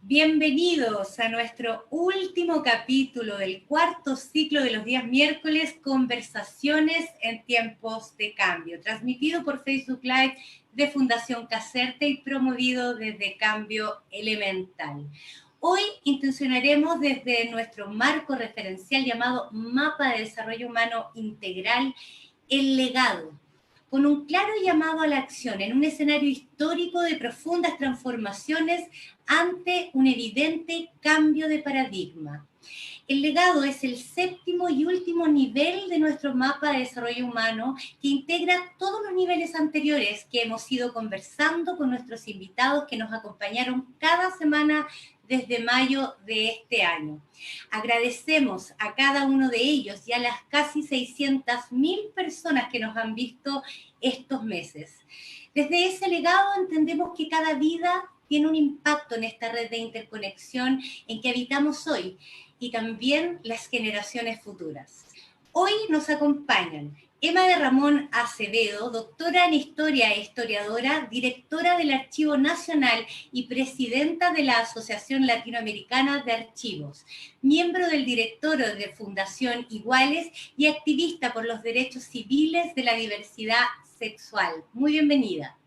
Bienvenidos a nuestro último capítulo del cuarto ciclo de los días miércoles, Conversaciones en tiempos de cambio, transmitido por Facebook Live de Fundación Cacerte y promovido desde Cambio Elemental. Hoy intencionaremos desde nuestro marco referencial llamado Mapa de Desarrollo Humano Integral, el legado, con un claro llamado a la acción en un escenario histórico de profundas transformaciones ante un evidente cambio de paradigma. El legado es el séptimo y último nivel de nuestro mapa de desarrollo humano que integra todos los niveles anteriores que hemos ido conversando con nuestros invitados que nos acompañaron cada semana desde mayo de este año. Agradecemos a cada uno de ellos y a las casi 600.000 personas que nos han visto estos meses. Desde ese legado entendemos que cada vida tiene un impacto en esta red de interconexión en que habitamos hoy y también las generaciones futuras. Hoy nos acompañan Emma de Ramón Acevedo, doctora en Historia e historiadora, directora del Archivo Nacional y presidenta de la Asociación Latinoamericana de Archivos, miembro del directorio de Fundación Iguales y activista por los derechos civiles de la diversidad sexual. Muy bienvenida.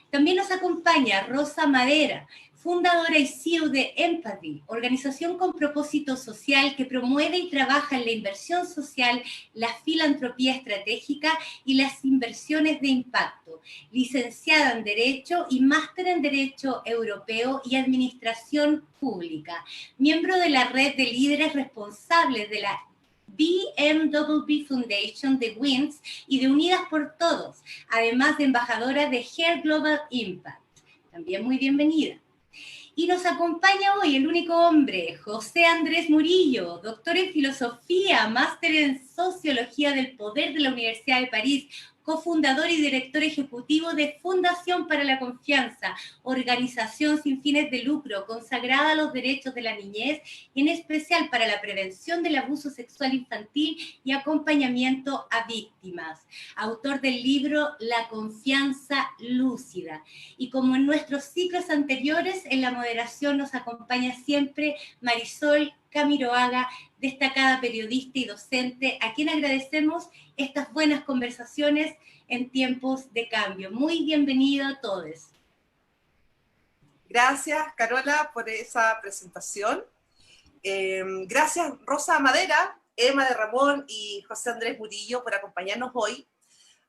También nos acompaña Rosa Madera, fundadora y CEO de Empathy, organización con propósito social que promueve y trabaja en la inversión social, la filantropía estratégica y las inversiones de impacto. Licenciada en Derecho y máster en Derecho Europeo y Administración Pública. Miembro de la red de líderes responsables de la BMW Foundation de WINS y de Unidas por Todos, además de embajadora de Hair Global Impact. También muy bienvenida. Y nos acompaña hoy el único hombre, José Andrés Murillo, doctor en Filosofía, máster en Sociología del Poder de la Universidad de París, cofundador y director ejecutivo de Fundación para la Confianza, organización sin fines de lucro consagrada a los derechos de la niñez, en especial para la prevención del abuso sexual infantil y acompañamiento a víctimas. Autor del libro La Confianza Lúcida. Y como en nuestros ciclos anteriores, en la moderación nos acompaña siempre Marisol Camiroaga, destacada periodista y docente, a quien agradecemos estas buenas conversaciones en tiempos de cambio. Muy bienvenido a todos. Gracias, Carola, por esa presentación. Gracias, Rosa Madera, Emma de Ramón y José Andrés Murillo por acompañarnos hoy,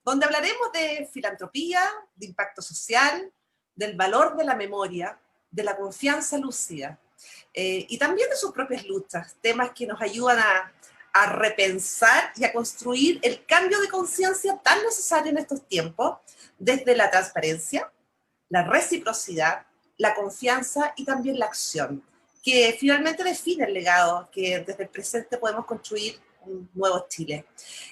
donde hablaremos de filantropía, de impacto social, del valor de la memoria, de la confianza lúcida y también de sus propias luchas, temas que nos ayudan a repensar y a construir el cambio de conciencia tan necesario en estos tiempos, desde la transparencia, la reciprocidad, la confianza y también la acción, que finalmente define el legado que desde el presente podemos construir un nuevo Chile.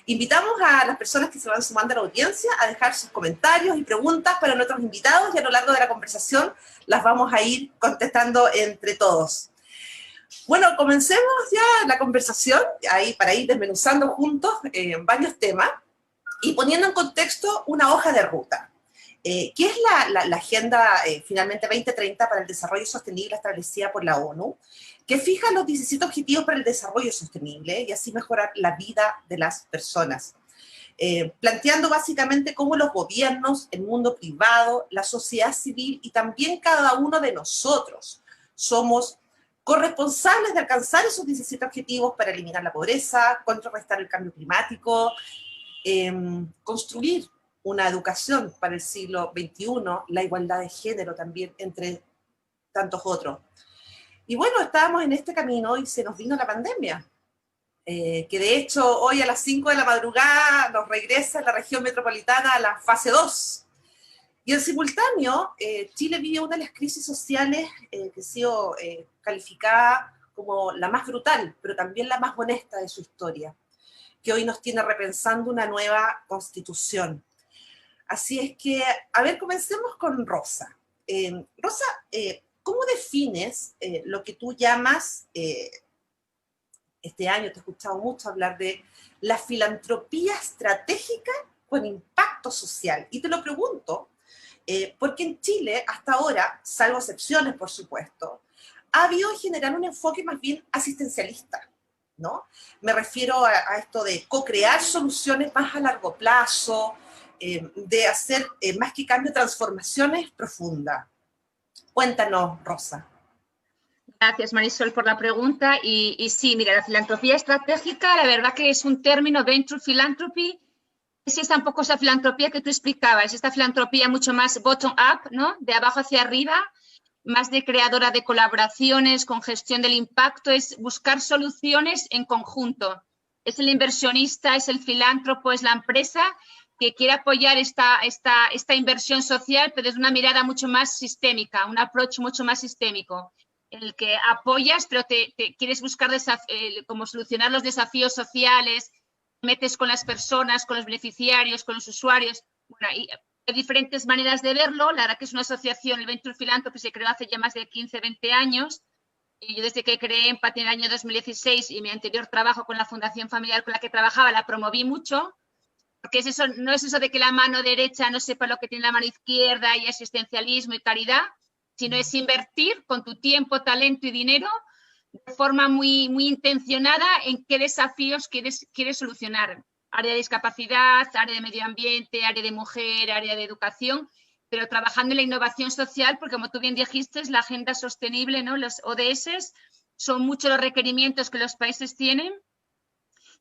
Invitamos a las personas que se van sumando a la audiencia a dejar sus comentarios y preguntas para nuestros invitados y a lo largo de la conversación las vamos a ir contestando entre todos. Bueno, comencemos ya la conversación ahí para ir desmenuzando juntos varios temas y poniendo en contexto una hoja de ruta. ¿Qué es la Agenda finalmente 2030 para el Desarrollo Sostenible establecida por la ONU, que fija los 17 objetivos para el desarrollo sostenible y así mejorar la vida de las personas? Planteando básicamente cómo los gobiernos, el mundo privado, la sociedad civil y también cada uno de nosotros somos corresponsables de alcanzar esos 17 objetivos para eliminar la pobreza, contrarrestar el cambio climático, construir una educación para el siglo XXI, la igualdad de género también, entre tantos otros. Y bueno, estábamos en este camino y se nos vino la pandemia, que de hecho hoy a las 5 de la madrugada nos regresa en la región metropolitana a la fase 2. Y en simultáneo, Chile vive una de las crisis sociales que ha sido calificada como la más brutal, pero también la más honesta de su historia, que hoy nos tiene repensando una nueva constitución. Así es que, a ver, comencemos con Rosa. Rosa, ¿cómo defines lo que tú llamas, este año te he escuchado mucho hablar de la filantropía estratégica con impacto social? Y te lo pregunto, porque en Chile, hasta ahora, salvo excepciones, por supuesto, ha habido en general un enfoque más bien asistencialista, ¿no? Me refiero a esto de co-crear soluciones más a largo plazo, de hacer más que cambio, transformaciones profundas. Cuéntanos, Rosa. Gracias, Marisol, por la pregunta. Y sí, mira, la filantropía estratégica, la verdad que es un término, venture philanthropy, es esta un poco esa filantropía que tú explicabas, esta filantropía mucho más bottom-up, ¿no? De abajo hacia arriba, más de creadora de colaboraciones, con gestión del impacto, es buscar soluciones en conjunto. Es el inversionista, es el filántropo, es la empresa que quiere apoyar esta inversión social, pero desde una mirada mucho más sistémica, un approach mucho más sistémico, en el que apoyas, pero te quieres buscar cómo solucionar los desafíos sociales, metes con las personas, con los beneficiarios, con los usuarios. Bueno, y hay diferentes maneras de verlo. La verdad que es una asociación, el Venture Philanthropy, se creó hace ya más de 15, 20 años. Y yo desde que creé Empatía en el año 2016 y mi anterior trabajo con la Fundación Familiar con la que trabajaba, la promoví mucho. Porque es eso, no es eso de que la mano derecha no sepa lo que tiene la mano izquierda y asistencialismo y caridad, sino es invertir con tu tiempo, talento y dinero de forma muy, muy intencionada en qué desafíos quieres solucionar. Área de discapacidad, área de medio ambiente, área de mujer, área de educación, pero trabajando en la innovación social, porque como tú bien dijiste, la agenda sostenible, ¿no? Los ODS son muchos los requerimientos que los países tienen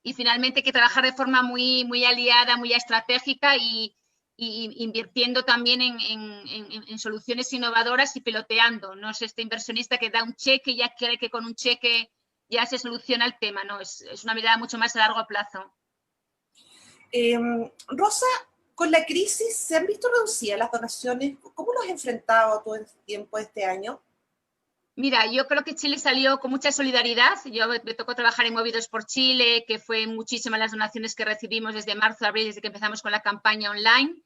y finalmente hay que trabajar de forma muy, muy aliada, muy estratégica y invirtiendo también en soluciones innovadoras y piloteando. No es este inversionista que da un cheque y ya cree que con un cheque ya se soluciona el tema, no, es una mirada mucho más a largo plazo. Rosa, con la crisis se han visto reducidas las donaciones. ¿Cómo lo has enfrentado todo el tiempo este año? Mira, yo creo que Chile salió con mucha solidaridad. Yo me tocó trabajar en Movidos por Chile, que fue muchísimas las donaciones que recibimos desde marzo a abril, desde que empezamos con la campaña online.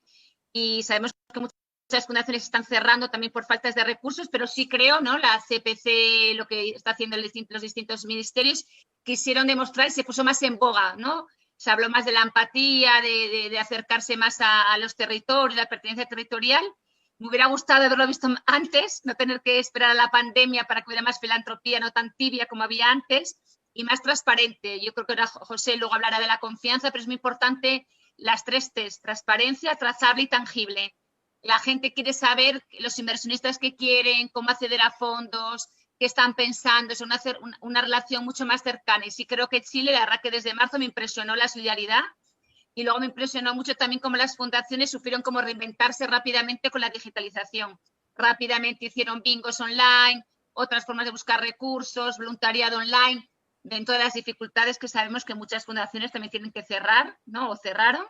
Y sabemos que muchas fundaciones están cerrando también por faltas de recursos, pero sí creo, ¿no? La CPC, lo que está haciendo los distintos ministerios, quisieron demostrar y se puso más en boga, ¿no? Se habló más de la empatía, de acercarse más a los territorios, la pertenencia territorial. Me hubiera gustado haberlo visto antes, no tener que esperar a la pandemia para que hubiera más filantropía, no tan tibia como había antes, y más transparente. Yo creo que ahora José luego hablará de la confianza, pero es muy importante las 3 T's, transparencia, trazable y tangible. La gente quiere saber los inversionistas que quieren, cómo acceder a fondos, qué están pensando, es hacer una relación mucho más cercana. Y sí creo que Chile, la verdad que desde marzo me impresionó la solidaridad. Y luego me impresionó mucho también cómo las fundaciones supieron cómo reinventarse rápidamente con la digitalización. Rápidamente hicieron bingos online, otras formas de buscar recursos, voluntariado online, dentro de las dificultades que sabemos que muchas fundaciones también tienen que cerrar, ¿no? O cerraron.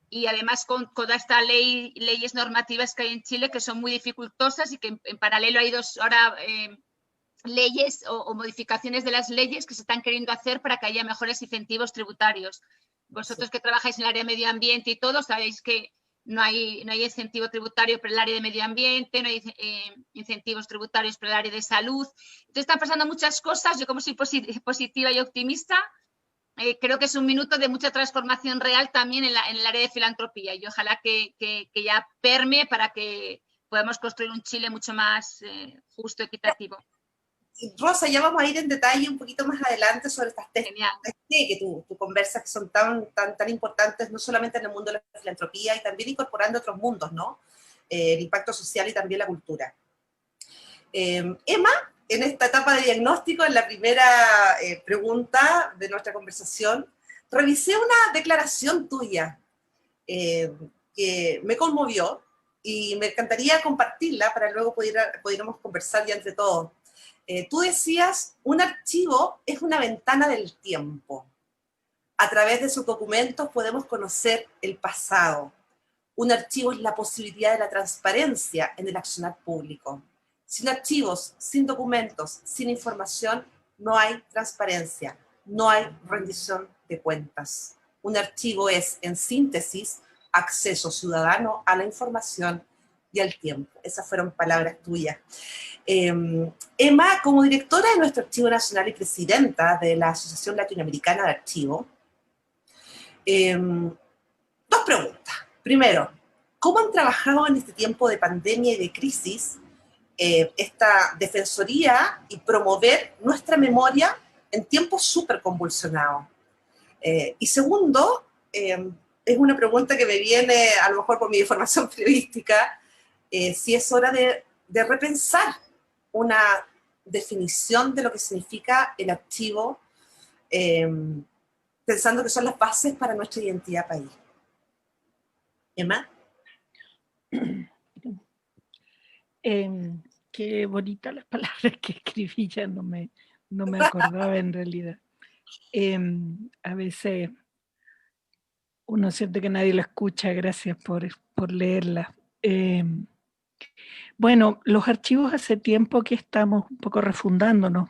Y además con toda esta leyes normativas que hay en Chile que son muy dificultosas y que en paralelo hay ahora leyes o modificaciones de las leyes que se están queriendo hacer para que haya mejores incentivos tributarios. Vosotros que trabajáis en el área de medio ambiente y todo, sabéis que no hay incentivo tributario para el área de medio ambiente, no hay incentivos tributarios para el área de salud. Entonces están pasando muchas cosas. Yo como soy positiva y optimista, creo que es un minuto de mucha transformación real también en el área de filantropía y ojalá que ya permee para que podamos construir un Chile mucho más justo, equitativo. Rosa, ya vamos a ir en detalle un poquito más adelante sobre estas Genial. que tú conversas, que son tan importantes, no solamente en el mundo de la filantropía, y también incorporando otros mundos, ¿no? El impacto social y también la cultura. Emma, en esta etapa de diagnóstico, en la primera pregunta de nuestra conversación, revisé una declaración tuya que me conmovió y me encantaría compartirla para luego pudiéramos conversar ya entre todos. Tú decías, un archivo es una ventana del tiempo. A través de sus documentos podemos conocer el pasado. Un archivo es la posibilidad de la transparencia en el accionar público. Sin archivos, sin documentos, sin información, no hay transparencia, no hay rendición de cuentas. Un archivo es, en síntesis, acceso ciudadano a la información y al tiempo. Esas fueron palabras tuyas. Emma, como directora de nuestro Archivo Nacional y presidenta de la Asociación Latinoamericana de Archivo, 2 preguntas. Primero, ¿cómo han trabajado en este tiempo de pandemia y de crisis esta defensoría y promover nuestra memoria en tiempos súper convulsionados. Y segundo, es una pregunta que me viene a lo mejor por mi formación periodística, si es hora de repensar una definición de lo que significa el archivo, pensando que son las bases para nuestra identidad país. ¿Emma? Qué bonitas las palabras que escribí, ya no me acordaba en realidad. A veces uno siente que nadie lo escucha, gracias por leerla. Bueno, los archivos hace tiempo que estamos un poco refundándonos.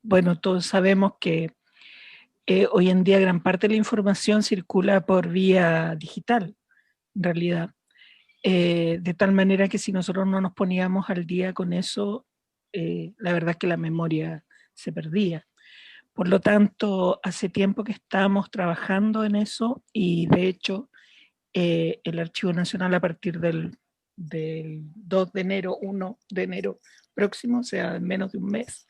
Bueno, todos sabemos que hoy en día gran parte de la información circula por vía digital, en realidad. De tal manera que si nosotros no nos poníamos al día con eso, la verdad es que la memoria se perdía. Por lo tanto, hace tiempo que estamos trabajando en eso y de hecho el Archivo Nacional a partir del 2 de enero, 1 de enero próximo, o sea, en menos de un mes,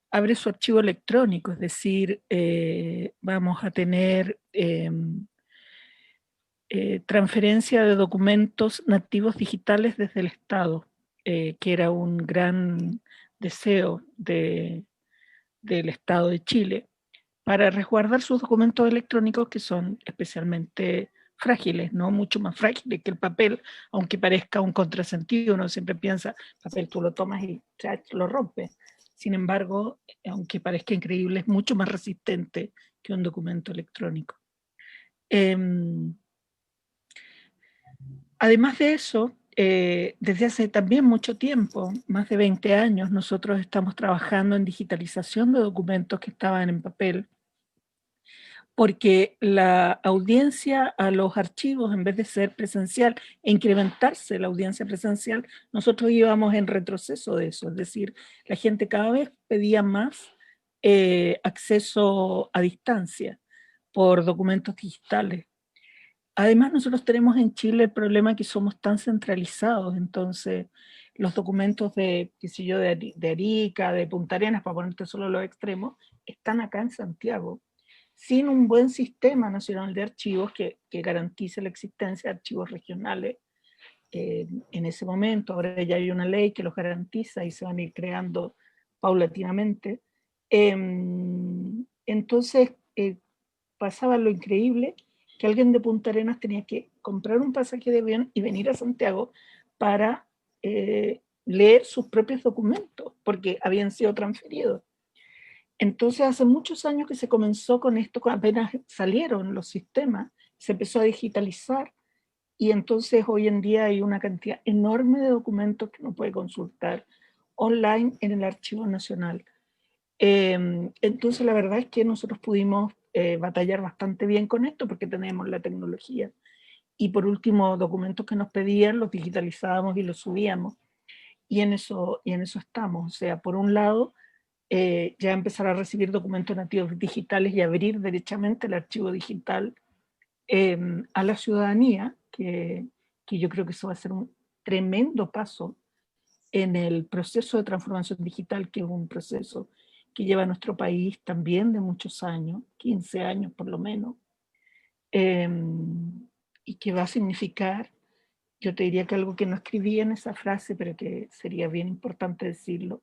abre su archivo electrónico, es decir, vamos a tener transferencia de documentos nativos digitales desde el Estado, que era un gran deseo del Estado de Chile, para resguardar sus documentos electrónicos que son especialmente frágiles, ¿no? Mucho más frágiles que el papel, aunque parezca un contrasentido, uno siempre piensa, papel tú lo tomas y lo rompes. Sin embargo, aunque parezca increíble, es mucho más resistente que un documento electrónico. Además de eso, desde hace también mucho tiempo, más de 20 años, nosotros estamos trabajando en digitalización de documentos que estaban en papel, porque la audiencia a los archivos, en vez de ser presencial e incrementarse la audiencia presencial, nosotros íbamos en retroceso de eso, es decir, la gente cada vez pedía más acceso a distancia por documentos digitales. Además, nosotros tenemos en Chile el problema que somos tan centralizados, entonces los documentos de, qué sé yo, de Arica, de Punta Arenas, para ponerte solo los extremos, están acá en Santiago, sin un buen sistema nacional de archivos que garantice la existencia de archivos regionales. En ese momento, ahora ya hay una ley que los garantiza y se van a ir creando paulatinamente. Entonces, pasaba lo increíble, que alguien de Punta Arenas tenía que comprar un pasaje de avión y venir a Santiago para leer sus propios documentos, porque habían sido transferidos. Entonces, hace muchos años que se comenzó con esto, apenas salieron los sistemas, se empezó a digitalizar, y entonces hoy en día hay una cantidad enorme de documentos que uno puede consultar online en el Archivo Nacional. Entonces, la verdad es que nosotros pudimos batallar bastante bien con esto porque tenemos la tecnología. Y por último, documentos que nos pedían, los digitalizábamos y los subíamos. Y en eso estamos. O sea, por un lado, ya empezar a recibir documentos nativos digitales y abrir derechamente el archivo digital a la ciudadanía, que yo creo que eso va a ser un tremendo paso en el proceso de transformación digital, que es un proceso que lleva a nuestro país también de muchos años, 15 años por lo menos, y que va a significar, yo te diría que algo que no escribí en esa frase, pero que sería bien importante decirlo,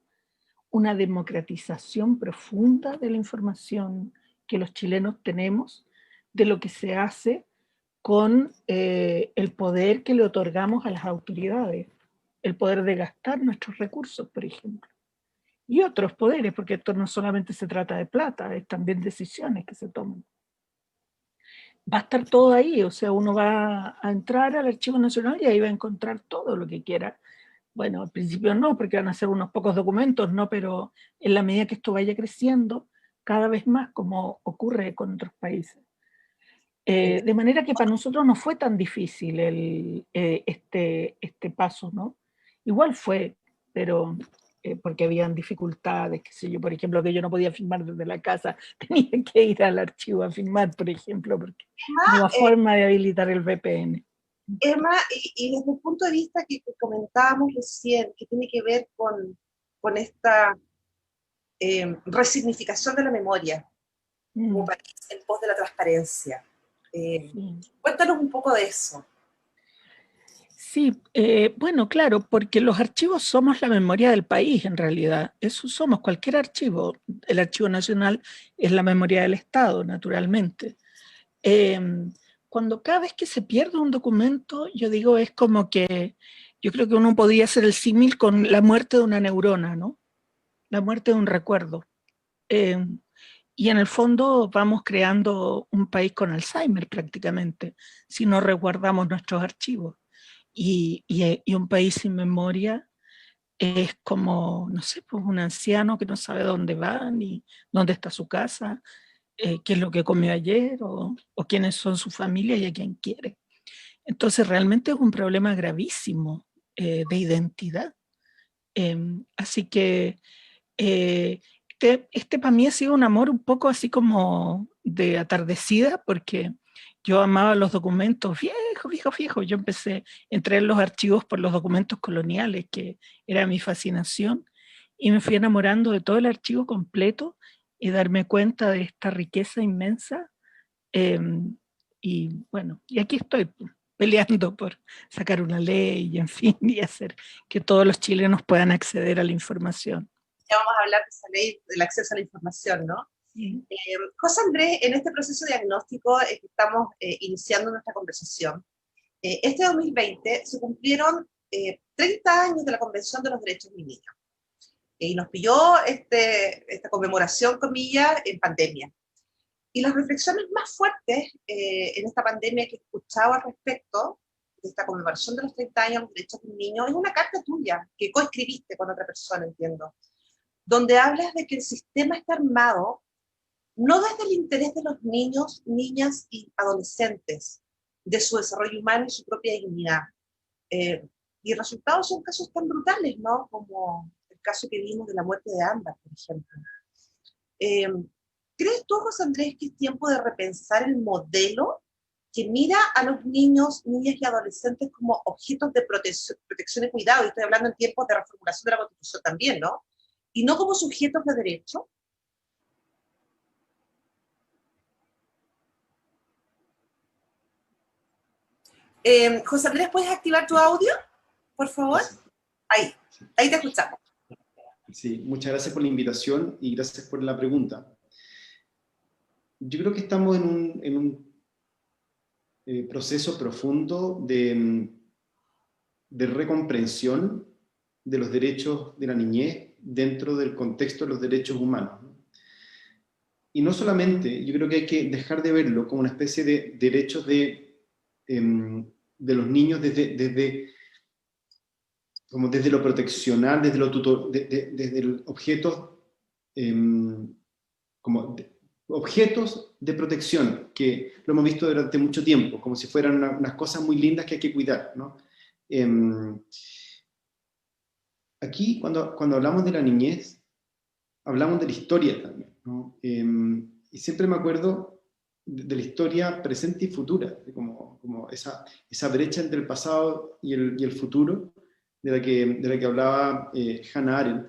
una democratización profunda de la información que los chilenos tenemos, de lo que se hace con el poder que le otorgamos a las autoridades, el poder de gastar nuestros recursos, por ejemplo, y otros poderes, porque esto no solamente se trata de plata, es también decisiones que se toman. Va a estar todo ahí, o sea, uno va a entrar al Archivo Nacional y ahí va a encontrar todo lo que quiera. Bueno, al principio no, porque van a ser unos pocos documentos, ¿no? Pero en la medida que esto vaya creciendo, cada vez más, como ocurre con otros países. De manera que para nosotros no fue tan difícil este paso, ¿no? Igual fue, pero porque habían dificultades, qué sé yo, por ejemplo, que yo no podía firmar desde la casa, tenía que ir al archivo a firmar, por ejemplo, porque no había forma de habilitar el VPN. Emma, y desde el punto de vista que comentábamos recién, que tiene que ver con esta resignificación de la memoria, como país en pos de la transparencia. Cuéntanos un poco de eso. Sí, bueno, claro, porque los archivos somos la memoria del país, en realidad. Eso somos, cualquier archivo. El Archivo Nacional es la memoria del Estado, naturalmente. Cuando cada vez que se pierde un documento, yo digo, es como que, yo creo que uno podría hacer el símil con la muerte de una neurona, ¿no? La muerte de un recuerdo. Y en el fondo vamos creando un país con Alzheimer prácticamente, si no resguardamos nuestros archivos. Y un país sin memoria es como, no sé, pues un anciano que no sabe dónde va, ni dónde está su casa, qué es lo que comió ayer, o quiénes son su familia y a quién quiere. Entonces realmente es un problema gravísimo de identidad. Así que este para mí ha sido un amor un poco así como de atardecida, porque yo amaba los documentos viejos. Yo entré en los archivos por los documentos coloniales, que era mi fascinación, y me fui enamorando de todo el archivo completo y darme cuenta de esta riqueza inmensa. Y bueno, y aquí estoy peleando por sacar una ley y en fin, y hacer que todos los chilenos puedan acceder a la información. Ya vamos a hablar de esa ley del acceso a la información, ¿no? Sí. José Andrés, en este proceso diagnóstico que estamos iniciando nuestra conversación, este 2020 se cumplieron 30 años de la Convención de los Derechos del Niño. Y nos pilló esta conmemoración, comillas, en pandemia. Y las reflexiones más fuertes en esta pandemia que he escuchado al respecto de esta conmemoración de los 30 años de los derechos del niño es una carta tuya que coescribiste con otra persona, entiendo, donde hablas de que el sistema está armado no desde el interés de los niños, niñas y adolescentes, de su desarrollo humano y su propia dignidad. Y el resultado son casos tan brutales, ¿no? Como el caso que vimos de la muerte de Ámbar, por ejemplo. ¿Crees tú, José Andrés, que es tiempo de repensar el modelo que mira a los niños, niñas y adolescentes como objetos de protección y cuidado? Y estoy hablando en tiempos de reformulación de la Constitución también, ¿no? Y no como sujetos de derecho. José Andrés, ¿puedes activar tu audio, por favor? Ahí te escuchamos. Sí, muchas gracias por la invitación y gracias por la pregunta. Yo creo que estamos en un proceso profundo de recomprensión de los derechos de la niñez dentro del contexto de los derechos humanos. Y no solamente, yo creo que hay que dejar de verlo como una especie de derechos de los niños desde lo proteccional, desde los objetos, objetos de protección, que lo hemos visto durante mucho tiempo, como si fueran unas cosas muy lindas que hay que cuidar, ¿no? Aquí, cuando hablamos de la niñez, hablamos de la historia también, ¿no? Y siempre me acuerdo de la historia presente y futura, como esa brecha entre el pasado y el futuro, de la que hablaba Hannah Arendt,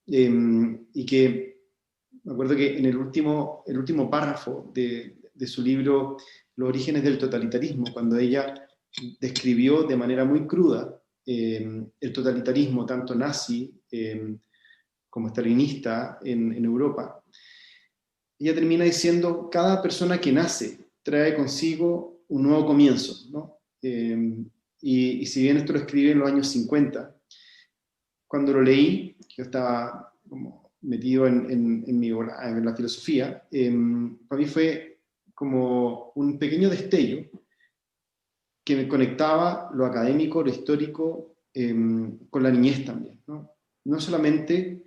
y que me acuerdo que en el último párrafo de su libro Los orígenes del totalitarismo, cuando ella describió de manera muy cruda el totalitarismo tanto nazi como stalinista en Europa, ella termina diciendo: cada persona que nace trae consigo un nuevo comienzo, ¿no? Y si bien esto lo escribí en los años 50, cuando lo leí, yo estaba como metido en la filosofía, para mí fue como un pequeño destello que me conectaba lo académico, lo histórico, con la niñez también, ¿no? No solamente,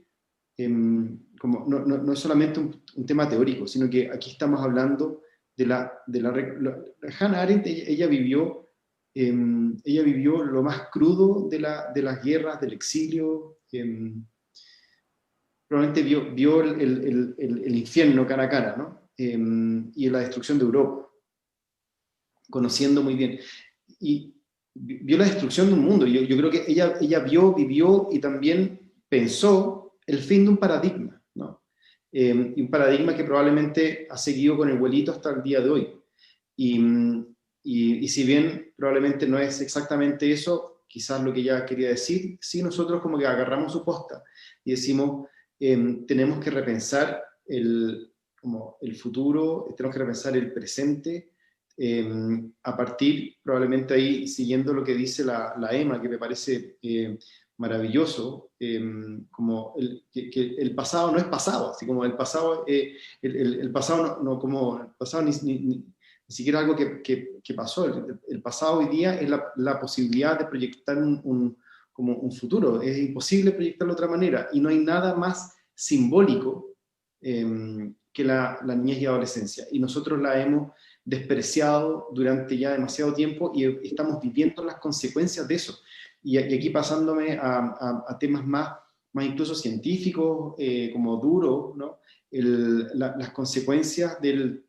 no solamente un tema teórico, sino que aquí estamos hablando de Hannah Arendt. Ella vivió lo más crudo de las guerras, del exilio. Probablemente vio el infierno cara a cara, ¿no? Y la destrucción de Europa, conociendo muy bien. y vio la destrucción de un mundo. Yo creo que ella vio, vivió y también pensó el fin de un paradigma, ¿no? Y un paradigma que probablemente ha seguido con el vuelito hasta el día de hoy. Y si bien probablemente no es exactamente eso, quizás lo que ella quería decir, sí nosotros como que agarramos su posta y decimos, tenemos que repensar como el futuro, tenemos que repensar el presente, a partir, probablemente ahí, siguiendo lo que dice la Emma, que me parece maravilloso, como que el pasado no es pasado, así como el pasado, el pasado no como el pasado ni siquiera algo que pasó, el pasado hoy día es la posibilidad de proyectar como un futuro, es imposible proyectarlo de otra manera, y no hay nada más simbólico que la niñez y adolescencia, y nosotros la hemos despreciado durante ya demasiado tiempo y estamos viviendo las consecuencias de eso. Y aquí pasándome a temas más incluso científicos, como duros, ¿no? Las consecuencias del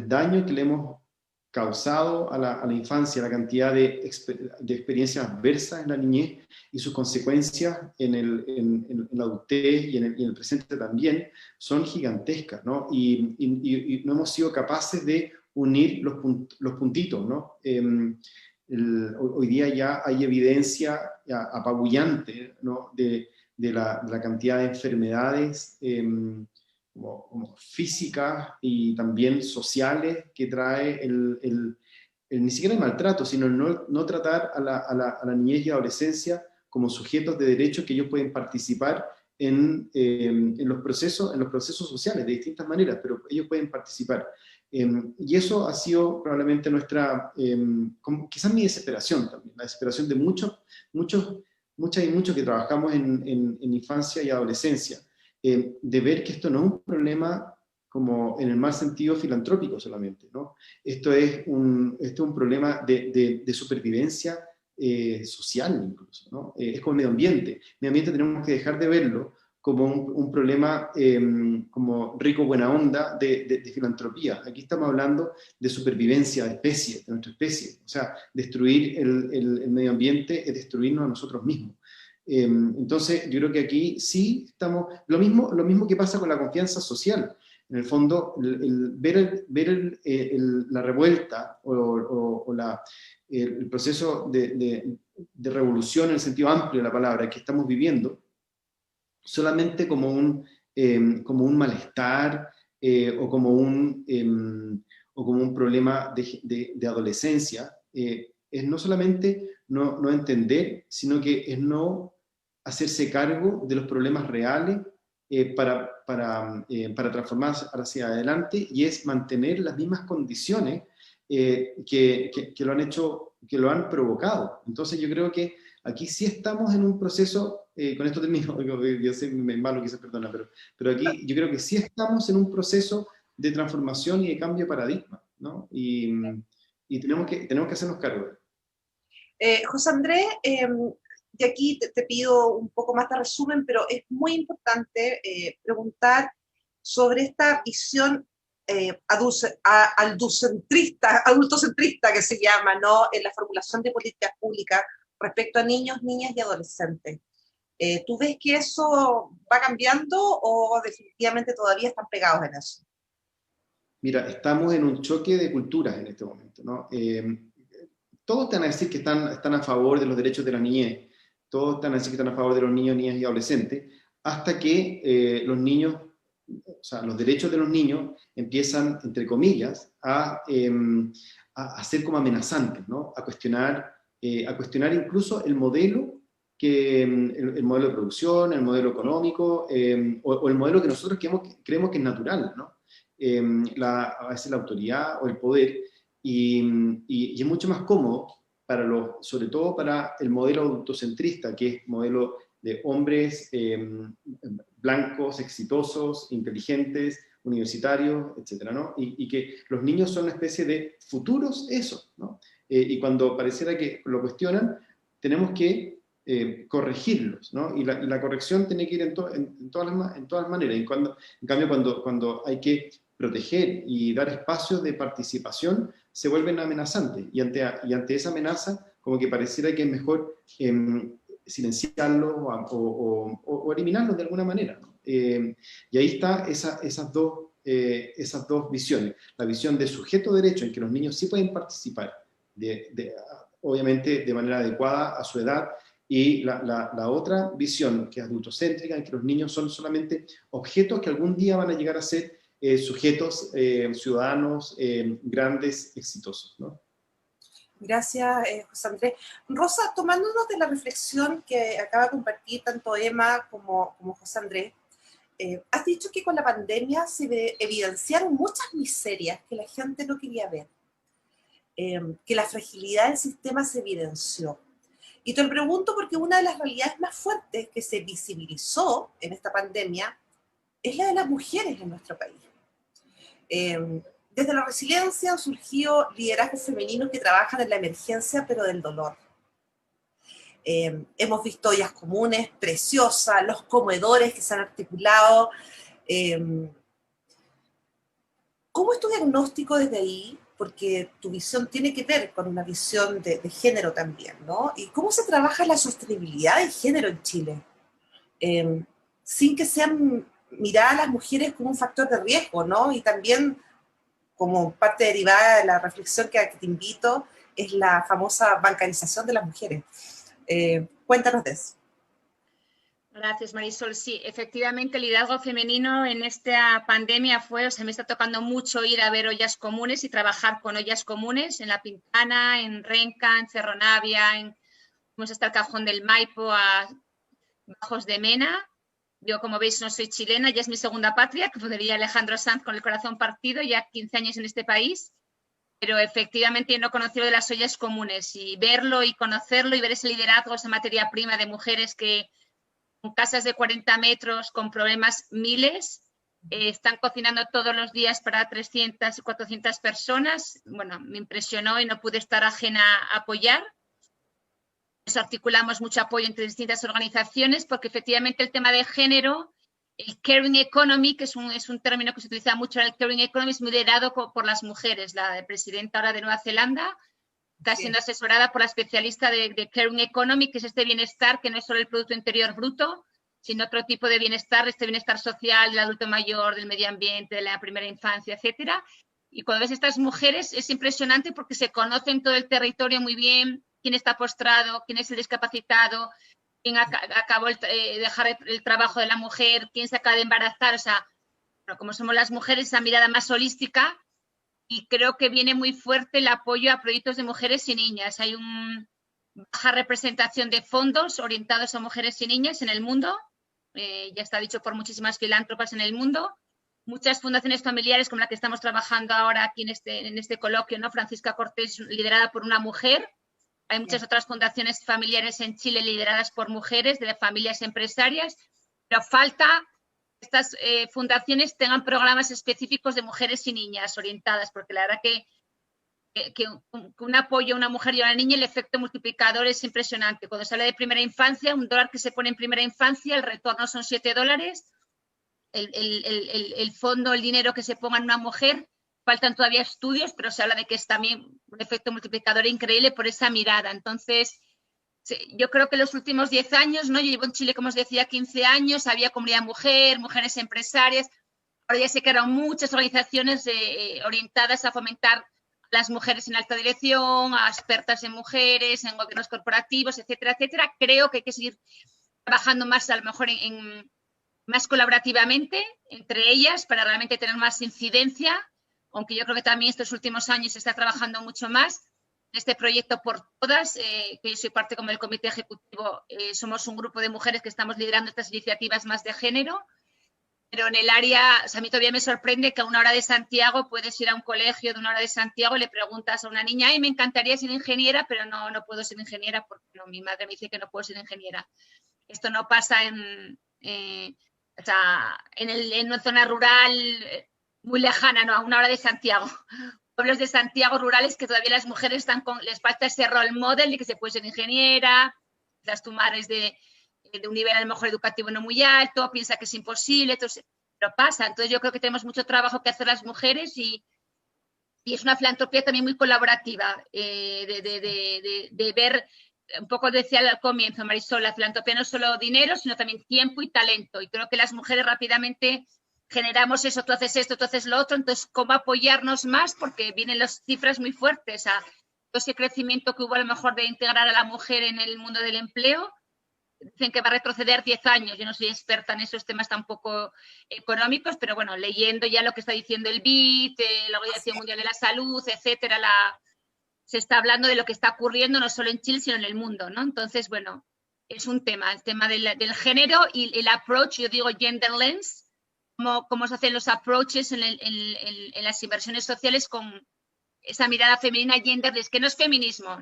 daño que le hemos causado a la infancia, la cantidad de experiencias adversas en la niñez y sus consecuencias en la adultez y en el presente también, son gigantescas, ¿no? Y no hemos sido capaces de unir los puntitos, ¿no? Hoy día ya hay evidencia apabullante, ¿no? de la cantidad de enfermedades como físicas y también sociales que trae ni siquiera el maltrato, sino el no tratar a la niñez y adolescencia como sujetos de derechos que ellos pueden participar en los procesos sociales de distintas maneras, pero ellos pueden participar. Y eso ha sido probablemente quizás mi desesperación también, la desesperación de muchas y muchos que trabajamos en infancia y adolescencia, de ver que esto no es un problema como en el mal sentido filantrópico solamente, ¿no? Esto es un problema de supervivencia social incluso, ¿no? Es como el medio ambiente. Medio ambiente tenemos que dejar de verlo como un problema como rico buena onda de filantropía. Aquí estamos hablando de supervivencia de especies, de nuestra especie. O sea, destruir el medio ambiente es destruirnos a nosotros mismos. Entonces, yo creo que aquí sí estamos... Lo mismo que pasa con la confianza social. En el fondo, ver la revuelta o el proceso de revolución en el sentido amplio de la palabra que estamos viviendo, solamente como un malestar o como un problema de adolescencia, es no solamente no entender, sino que es no hacerse cargo de los problemas reales para transformarse hacia adelante, y es mantener las mismas condiciones que lo han hecho, que lo han provocado. Entonces yo creo que aquí sí estamos en un proceso, con esto termino, yo sé, me malo quizás, perdona, pero aquí yo creo que sí estamos en un proceso de transformación y de cambio de paradigma, ¿no? Y tenemos que hacernos cargo. José Andrés, y aquí te pido un poco más de resumen, pero es muy importante preguntar sobre esta visión adultocentrista que se llama, ¿no?, en la formulación de políticas públicas respecto a niños, niñas y adolescentes. ¿Tú ves que eso va cambiando o definitivamente todavía están pegados en eso? Mira, estamos en un choque de culturas en este momento, ¿no? Todos te van a decir que están a favor de los derechos de la niñez, todos te van a decir que están a favor de los niños, niñas y adolescentes, hasta que los niños, o sea, los derechos de los niños empiezan, entre comillas, a ser como amenazantes, ¿no? A cuestionar incluso el modelo el modelo de producción, el modelo económico, o el modelo que nosotros creemos que es natural, ¿no? A veces la autoridad o el poder, y es mucho más cómodo sobre todo para el modelo adultocentrista, que es modelo de hombres blancos, exitosos, inteligentes, universitarios, etcétera, ¿no? Y que los niños son una especie de futuros eso, ¿no? Y cuando pareciera que lo cuestionan, tenemos que corregirlos, ¿no? Y la corrección tiene que ir en todas las maneras. En cambio, cuando hay que proteger y dar espacios de participación, se vuelven amenazantes, y ante esa amenaza, como que pareciera que es mejor silenciarlos o eliminarlos de alguna manera, ¿no? Y ahí está esas dos visiones, la visión de sujeto de derecho, en que los niños sí pueden participar, obviamente de manera adecuada a su edad, y la otra visión, que es adultocéntrica, en que los niños son solamente objetos que algún día van a llegar a ser sujetos, ciudadanos, grandes, exitosos, ¿no? Gracias, José Andrés. Rosa, tomándonos de la reflexión que acaba de compartir tanto Emma como José Andrés, has dicho que con la pandemia se evidenciaron muchas miserias que la gente no quería ver, que la fragilidad del sistema se evidenció. Y te lo pregunto porque una de las realidades más fuertes que se visibilizó en esta pandemia es la de las mujeres en nuestro país. Desde la resiliencia han surgido liderazgos femeninos que trabajan en la emergencia, pero del dolor. Hemos visto ollas comunes preciosas, los comedores que se han articulado. ¿Cómo es tu diagnóstico desde ahí? Porque tu visión tiene que ver con una visión de género también, ¿no? ¿Y cómo se trabaja la sostenibilidad de género en Chile? Sin que sean miradas a las mujeres como un factor de riesgo, ¿no? Y también, como parte derivada de la reflexión que te invito, es la famosa bancarización de las mujeres. Cuéntanos de eso. Gracias, Marisol. Sí, efectivamente, el liderazgo femenino en esta pandemia me está tocando mucho ir a ver ollas comunes y trabajar con ollas comunes en La Pintana, en Renca, en Cerro Navia, fuimos hasta el Cajón del Maipo, a Bajos de Mena. Yo, como veis, no soy chilena, ya es mi segunda patria, como diría Alejandro Sanz, con el corazón partido, ya 15 años en este país. Pero efectivamente yo no conocí lo de las ollas comunes, y verlo y conocerlo y ver ese liderazgo, esa materia prima de mujeres que con casas de 40 metros, con problemas miles, están cocinando todos los días para 300 y 400 personas. Bueno, me impresionó y no pude estar ajena a apoyar. Nos articulamos mucho apoyo entre distintas organizaciones, porque efectivamente el tema de género, el caring economy, que es un término que se utiliza mucho en el caring economy, es muy liderado por las mujeres. La presidenta ahora de Nueva Zelanda está siendo asesorada por la especialista de caring economy, que es este bienestar que no es solo el Producto Interior Bruto, sino otro tipo de bienestar, este bienestar social del adulto mayor, del medio ambiente, de la primera infancia, etcétera. Y cuando ves estas mujeres es impresionante porque se conocen todo el territorio muy bien, quién está postrado, quién es el discapacitado, quién acabó dejar el trabajo de la mujer, quién se acaba de embarazar. O sea, bueno, como somos las mujeres, esa mirada más holística, y creo que viene muy fuerte el apoyo a proyectos de mujeres y niñas. Hay una baja representación de fondos orientados a mujeres y niñas en el mundo, ya está dicho por muchísimas filántropas en el mundo. Muchas fundaciones familiares, como la que estamos trabajando ahora aquí en este coloquio, ¿no? Francisca Cortés, liderada por una mujer. Hay muchas otras fundaciones familiares en Chile lideradas por mujeres, de familias empresarias, pero falta que estas fundaciones tengan programas específicos de mujeres y niñas orientadas, porque la verdad que un apoyo a una mujer y a una niña, el efecto multiplicador es impresionante. Cuando se habla de primera infancia, $1 que se pone en primera infancia, el retorno son $7. El fondo, el dinero que se ponga en una mujer, faltan todavía estudios, pero se habla de que es también un efecto multiplicador increíble por esa mirada. Entonces, yo creo que en los últimos 10 años, ¿no? Yo llevo en Chile, como os decía, 15 años, había comunidad mujer, mujeres empresarias. Ahora ya se crearon muchas organizaciones orientadas a fomentar a las mujeres en alta dirección, a expertas en mujeres, en gobiernos corporativos, etcétera, etcétera. Creo que hay que seguir trabajando más, a lo mejor, más colaborativamente entre ellas para realmente tener más incidencia, aunque yo creo que también estos últimos años se está trabajando mucho más en este proyecto por todas, que yo soy parte como del comité ejecutivo, somos un grupo de mujeres que estamos liderando estas iniciativas más de género, pero en el área, o sea, a mí todavía me sorprende que a 1 hora de Santiago puedes ir a un colegio de 1 hora de Santiago y le preguntas a una niña, ay, me encantaría ser ingeniera, pero no puedo ser ingeniera porque no, mi madre me dice que no puedo ser ingeniera. Esto no pasa en una zona rural muy lejana, ¿no? A 1 hora de Santiago. Pueblos de Santiago rurales que todavía las mujeres les falta ese role model de que se puede ser ingeniera, quizás tu madre es de un nivel a lo mejor educativo no muy alto, piensa que es imposible, entonces, pero pasa. Entonces yo creo que tenemos mucho trabajo que hacer las mujeres y Y es una filantropía también muy colaborativa, de ver, un poco decía al comienzo Marisol, la filantropía no es solo dinero, sino también tiempo y talento. Y creo que las mujeres rápidamente generamos eso, tú haces esto, tú haces lo otro, entonces cómo apoyarnos más, porque vienen las cifras muy fuertes, a todo ese crecimiento que hubo a lo mejor de integrar a la mujer en el mundo del empleo. Dicen que va a retroceder 10 años, yo no soy experta en esos temas tampoco económicos, pero bueno, leyendo ya lo que está diciendo el BID, la Organización Mundial de la Salud, etcétera, se está hablando de lo que está ocurriendo no solo en Chile, sino en el mundo, ¿no? Entonces, bueno, es un tema, el tema del género y el approach, yo digo gender lens, cómo se hacen los approaches en las inversiones sociales con esa mirada femenina genderless, que no es feminismo,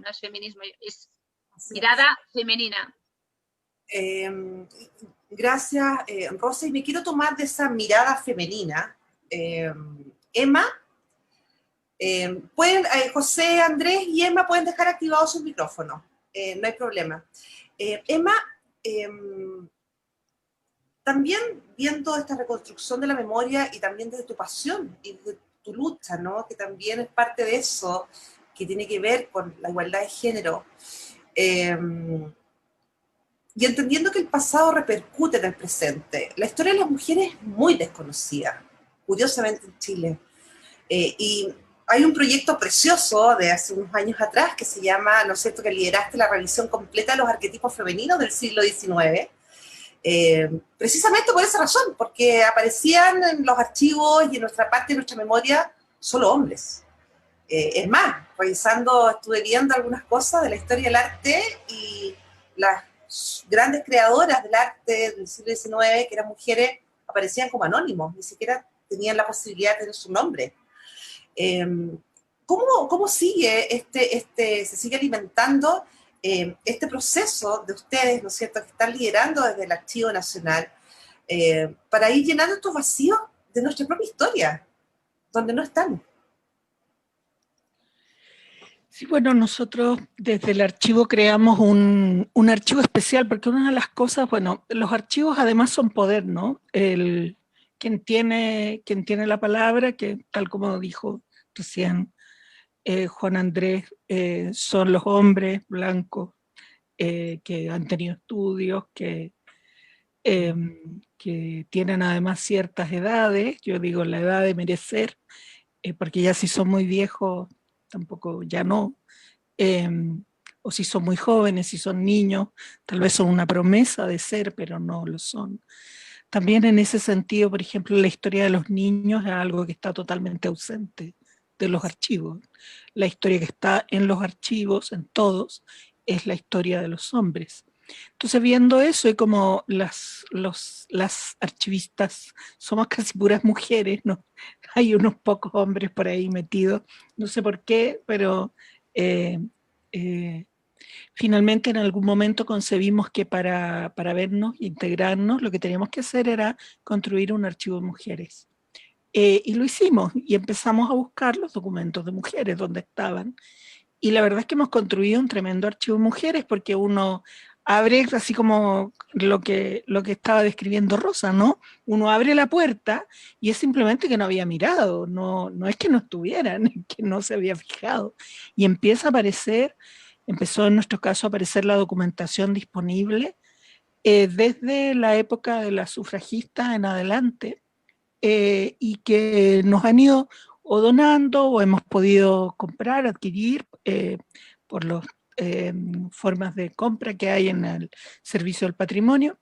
es mirada femenina. Gracias, Rosa, y me quiero tomar de esa mirada femenina. Emma, José, Andrés y Emma pueden dejar activados sus micrófonos, no hay problema. Emma, también viendo esta reconstrucción de la memoria y también desde tu pasión y de tu lucha, ¿no? Que también es parte de eso, que tiene que ver con la igualdad de género, y entendiendo que el pasado repercute en el presente. La historia de las mujeres es muy desconocida, curiosamente en Chile. Y hay un proyecto precioso de hace unos años atrás que se llama, ¿no es cierto?, que lideraste la revisión completa de los arquetipos femeninos del siglo XIX. Precisamente por esa razón, porque aparecían en los archivos y en nuestra parte, en nuestra memoria, solo hombres. Es más, estuve viendo algunas cosas de la historia del arte y las grandes creadoras del arte del siglo XIX, que eran mujeres, aparecían como anónimos, ni siquiera tenían la posibilidad de tener su nombre. ¿Cómo sigue se sigue alimentando este proceso de ustedes, ¿no es cierto?, que están liderando desde el Archivo Nacional, para ir llenando estos vacíos de nuestra propia historia, donde no están? Sí, bueno, nosotros desde el archivo creamos un archivo especial, porque una de las cosas, bueno, los archivos además son poder, ¿no? Quien tiene la palabra, que tal como dijo recién Juan Andrés, son los hombres blancos que han tenido estudios, que tienen además ciertas edades, yo digo la edad de merecer, porque ya si son muy viejos, tampoco ya no, o si son muy jóvenes, si son niños, tal vez son una promesa de ser, pero no lo son. También en ese sentido, por ejemplo, la historia de los niños es algo que está totalmente ausente de los archivos. La historia que está en los archivos, en todos, es la historia de los hombres. Entonces, viendo eso, y como las archivistas somos casi puras mujeres, ¿no? Hay unos pocos hombres por ahí metidos, no sé por qué, pero finalmente en algún momento concebimos que para vernos, integrarnos, lo que teníamos que hacer era construir un archivo de mujeres. Y lo hicimos, y empezamos a buscar los documentos de mujeres, donde estaban. Y la verdad es que hemos construido un tremendo archivo de mujeres, porque uno abre, así como lo que estaba describiendo Rosa, ¿no? Uno abre la puerta y es simplemente que no había mirado, no es que no estuvieran, es que no se había fijado. Y empezó en nuestro caso a aparecer la documentación disponible desde la época de las sufragistas en adelante, y que nos han ido o donando o hemos podido comprar, adquirir por las formas de compra que hay en el Servicio del Patrimonio.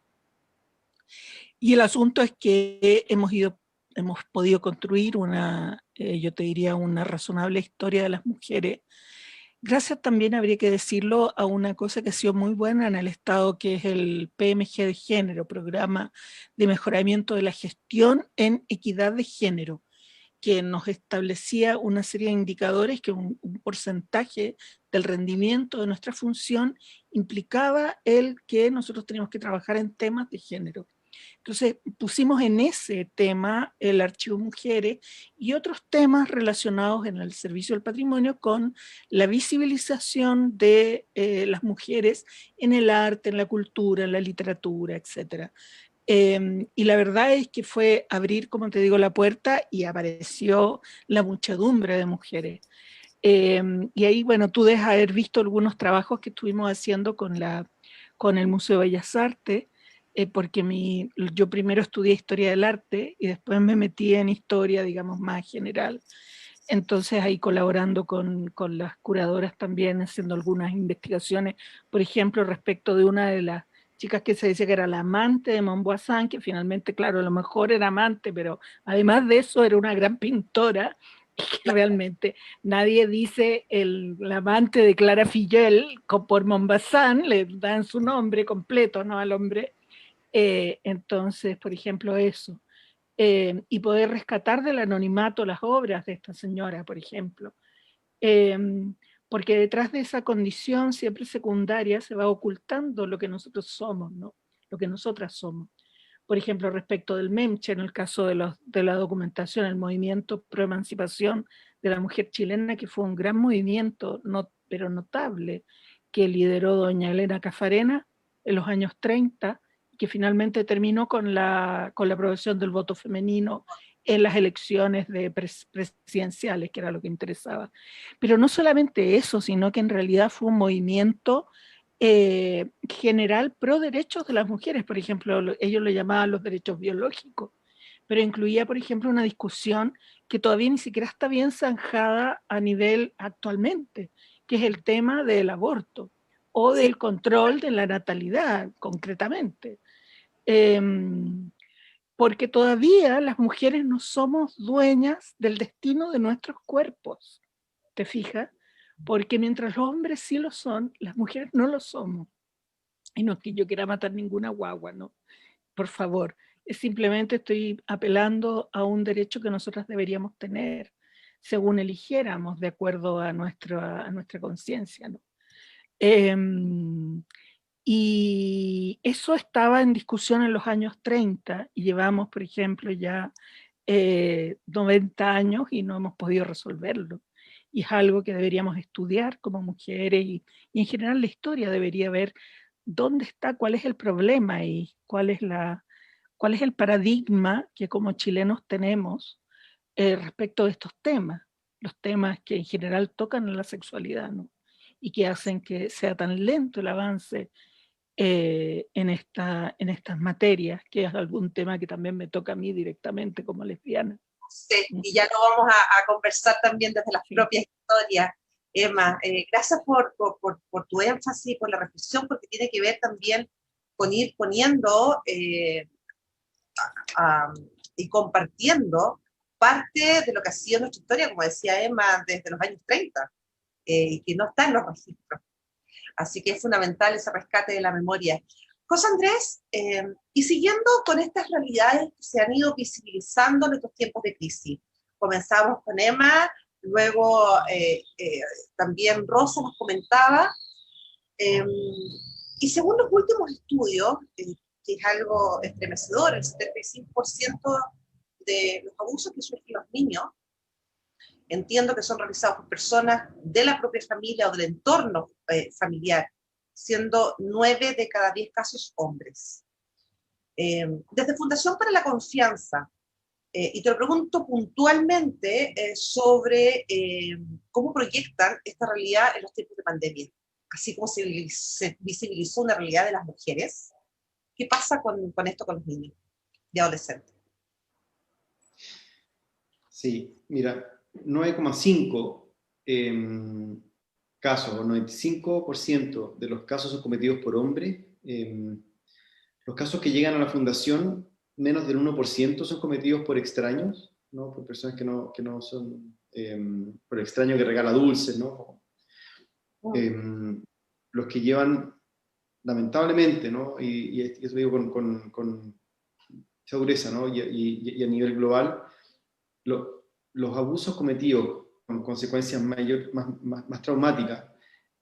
Y el asunto es que hemos podido construir yo te diría, una razonable historia de las mujeres. Gracias también, habría que decirlo, a una cosa que ha sido muy buena en el Estado, que es el PMG de Género, Programa de Mejoramiento de la Gestión en Equidad de Género, que nos establecía una serie de indicadores que un porcentaje del rendimiento de nuestra función implicaba el que nosotros teníamos que trabajar en temas de género. Entonces pusimos en ese tema el archivo Mujeres y otros temas relacionados en el Servicio del Patrimonio con la visibilización de las mujeres en el arte, en la cultura, en la literatura, etc. Y la verdad es que fue abrir, como te digo, la puerta y apareció la muchedumbre de mujeres. Y ahí, bueno, tú debes haber visto algunos trabajos que estuvimos haciendo con el Museo de Bellas Artes, porque yo primero estudié Historia del Arte y después me metí en Historia, digamos, más general. Entonces ahí colaborando con las curadoras también, haciendo algunas investigaciones, por ejemplo, respecto de una de las chicas que se decía que era la amante de Montboisin, que finalmente, claro, a lo mejor era amante, pero además de eso era una gran pintora, y que realmente nadie dice la amante de Clara Fillol por Montboisin, le dan su nombre completo, ¿no?, al hombre. Entonces, por ejemplo, eso. Y poder rescatar del anonimato las obras de esta señora, por ejemplo. Porque detrás de esa condición siempre secundaria se va ocultando lo que nosotros somos, ¿no? Lo que nosotras somos. Por ejemplo, respecto del Memche, en el caso de la documentación, el movimiento pro emancipación de la mujer chilena, que fue un gran movimiento, pero notable, que lideró doña Elena Cafarena en los años 30, que finalmente terminó con la aprobación del voto femenino en las elecciones presidenciales, que era lo que interesaba. Pero no solamente eso, sino que en realidad fue un movimiento general pro derechos de las mujeres. Por ejemplo, ellos lo llamaban los derechos biológicos, pero incluía, por ejemplo, una discusión que todavía ni siquiera está bien zanjada a nivel actualmente, que es el tema del aborto o del control de la natalidad, concretamente. Porque todavía las mujeres no somos dueñas del destino de nuestros cuerpos, ¿te fijas? Porque mientras los hombres sí lo son, las mujeres no lo somos. Y no es que yo quiera matar ninguna guagua, ¿no? Por favor, simplemente estoy apelando a un derecho que nosotras deberíamos tener, según eligiéramos, de acuerdo a nuestra conciencia, ¿no? Y eso estaba en discusión en los años 30 y llevamos, por ejemplo, ya 90 años y no hemos podido resolverlo. Y es algo que deberíamos estudiar como mujeres y en general la historia debería ver dónde está, cuál es el problema y cuál es el paradigma que como chilenos tenemos respecto de estos temas, los temas que en general tocan a la sexualidad, ¿no? Y que hacen que sea tan lento el avance en estas materias, que es algún tema que también me toca a mí directamente como lesbiana. Sí, y ya lo vamos a conversar también desde las propias historias. Emma, gracias por tu énfasis, por la reflexión, porque tiene que ver también con ir poniendo y compartiendo parte de lo que ha sido nuestra historia, como decía Emma, desde los años 30, y que no está en los registros. Así que es fundamental ese rescate de la memoria. José Andrés, y siguiendo con estas realidades que se han ido visibilizando en estos tiempos de crisis, comenzamos con Emma, luego también Rosa nos comentaba, y según los últimos estudios, que es algo estremecedor, el 75% de los abusos que sufren los niños, entiendo que son realizados por personas de la propia familia o del entorno familiar, siendo 9 de cada 10 casos hombres. Desde Fundación para la Confianza, y te lo pregunto puntualmente sobre cómo proyectan esta realidad en los tiempos de pandemia, así como se visibilizó una realidad de las mujeres. ¿Qué pasa con esto con los niños y adolescentes? Sí, mira, 9,5 casos, o 95% de los casos son cometidos por hombres. Los casos que llegan a la fundación, menos del 1% son cometidos por extraños, ¿no? Por personas que no son, por el extraño que regala dulces, ¿no? Los que llevan, lamentablemente, ¿no? Y eso digo con mucha dureza, ¿no? Y a nivel global, los abusos cometidos con consecuencias más traumáticas,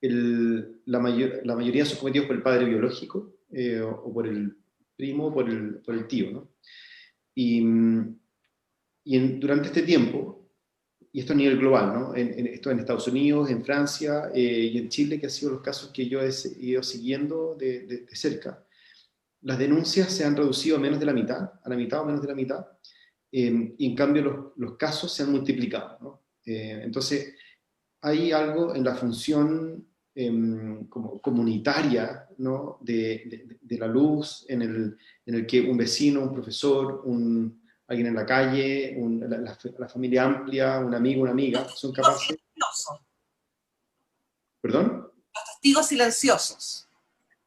la mayoría son cometidos por el padre biológico o por el primo o por el tío, ¿no? Durante este tiempo, y esto a nivel global, ¿no? Esto en Estados Unidos, en Francia y en Chile, que han sido los casos que yo he ido siguiendo de cerca, las denuncias se han reducido a menos de la mitad, a la mitad o menos de la mitad, y en cambio los casos se han multiplicado, ¿no? Entonces, hay algo en la función como comunitaria, ¿no? de la luz, en el que un vecino, un profesor, alguien en la calle, la familia amplia, un amigo, una amiga, son capaces... ¿Perdón? Los testigos silenciosos.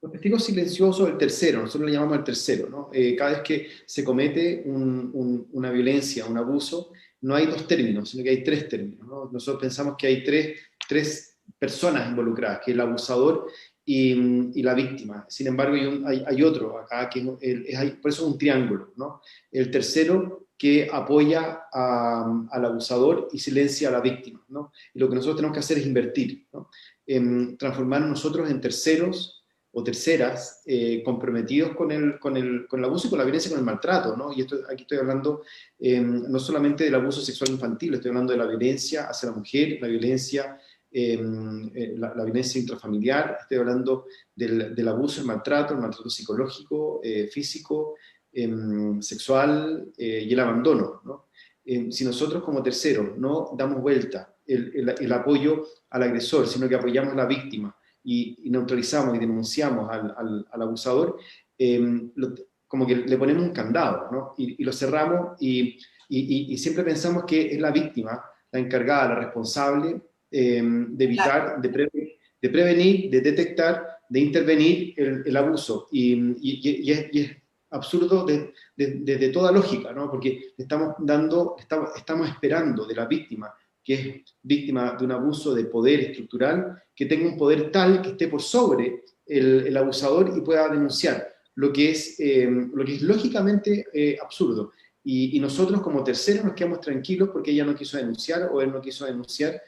Los testigos silenciosos, el tercero, nosotros le llamamos el tercero, ¿no? Cada vez que se comete una violencia, un abuso, no hay dos términos, sino que hay tres términos, ¿no? Nosotros pensamos que hay tres personas involucradas, que es el abusador y la víctima. Sin embargo, hay otro acá, que por eso es un triángulo, ¿no? El tercero que apoya al abusador y silencia a la víctima, ¿no? Y lo que nosotros tenemos que hacer es invertir, ¿no? Transformar nosotros en terceros o terceras comprometidos con el abuso y con la violencia, con el maltrato, ¿no? Y aquí estoy hablando no solamente del abuso sexual infantil, estoy hablando de la violencia hacia la mujer, la violencia intrafamiliar, estoy hablando del abuso, el maltrato psicológico, físico, sexual y el abandono, ¿no? Si nosotros como terceros no damos vuelta el apoyo al agresor, sino que apoyamos a la víctima y neutralizamos y denunciamos al abusador, como que le ponemos un candado, ¿no? Y lo cerramos y siempre pensamos que es la víctima la encargada, la responsable de evitar, de prevenir, de detectar, de intervenir el abuso. Y es absurdo de toda lógica, ¿no? Porque estamos esperando de la víctima, que es víctima de un abuso de poder estructural, que tenga un poder tal que esté por sobre el abusador y pueda denunciar, lo que es lógicamente absurdo. Y nosotros como terceros nos quedamos tranquilos porque ella no quiso denunciar o él no quiso denunciar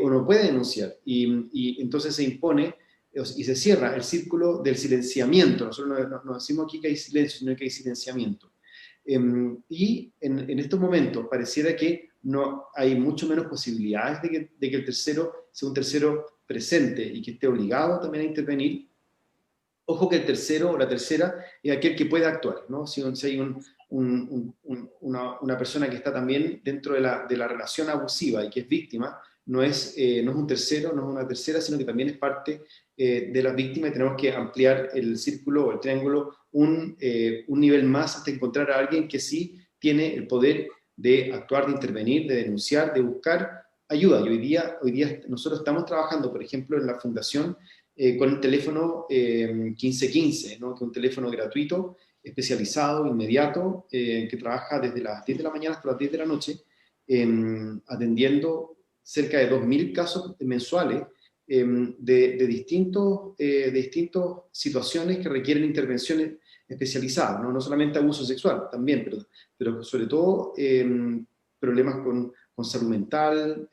o no puede denunciar. Y entonces se impone y se cierra el círculo del silenciamiento. Nosotros no decimos aquí que hay silencio, sino que hay silenciamiento. Y en estos momentos pareciera que no hay mucho menos posibilidades de que el tercero sea un tercero presente y que esté obligado también a intervenir. Ojo que el tercero o la tercera es aquel que puede actuar, ¿no? Si hay una persona que está también dentro de la relación abusiva y que es víctima, no es un tercero, no es una tercera, sino que también es parte de la víctima, y tenemos que ampliar el círculo o el triángulo un nivel más hasta encontrar a alguien que sí tiene el poder de actuar, de intervenir, de denunciar, de buscar ayuda. Y hoy día nosotros estamos trabajando, por ejemplo, en la fundación con el teléfono 1515, ¿no? Que es un teléfono gratuito, especializado, inmediato, que trabaja desde las 10 de la mañana hasta las 10 de la noche, atendiendo cerca de 2.000 casos mensuales de distintas situaciones que requieren intervenciones especializadas, ¿no? No solamente abuso sexual, también, pero sobre todo problemas con salud mental,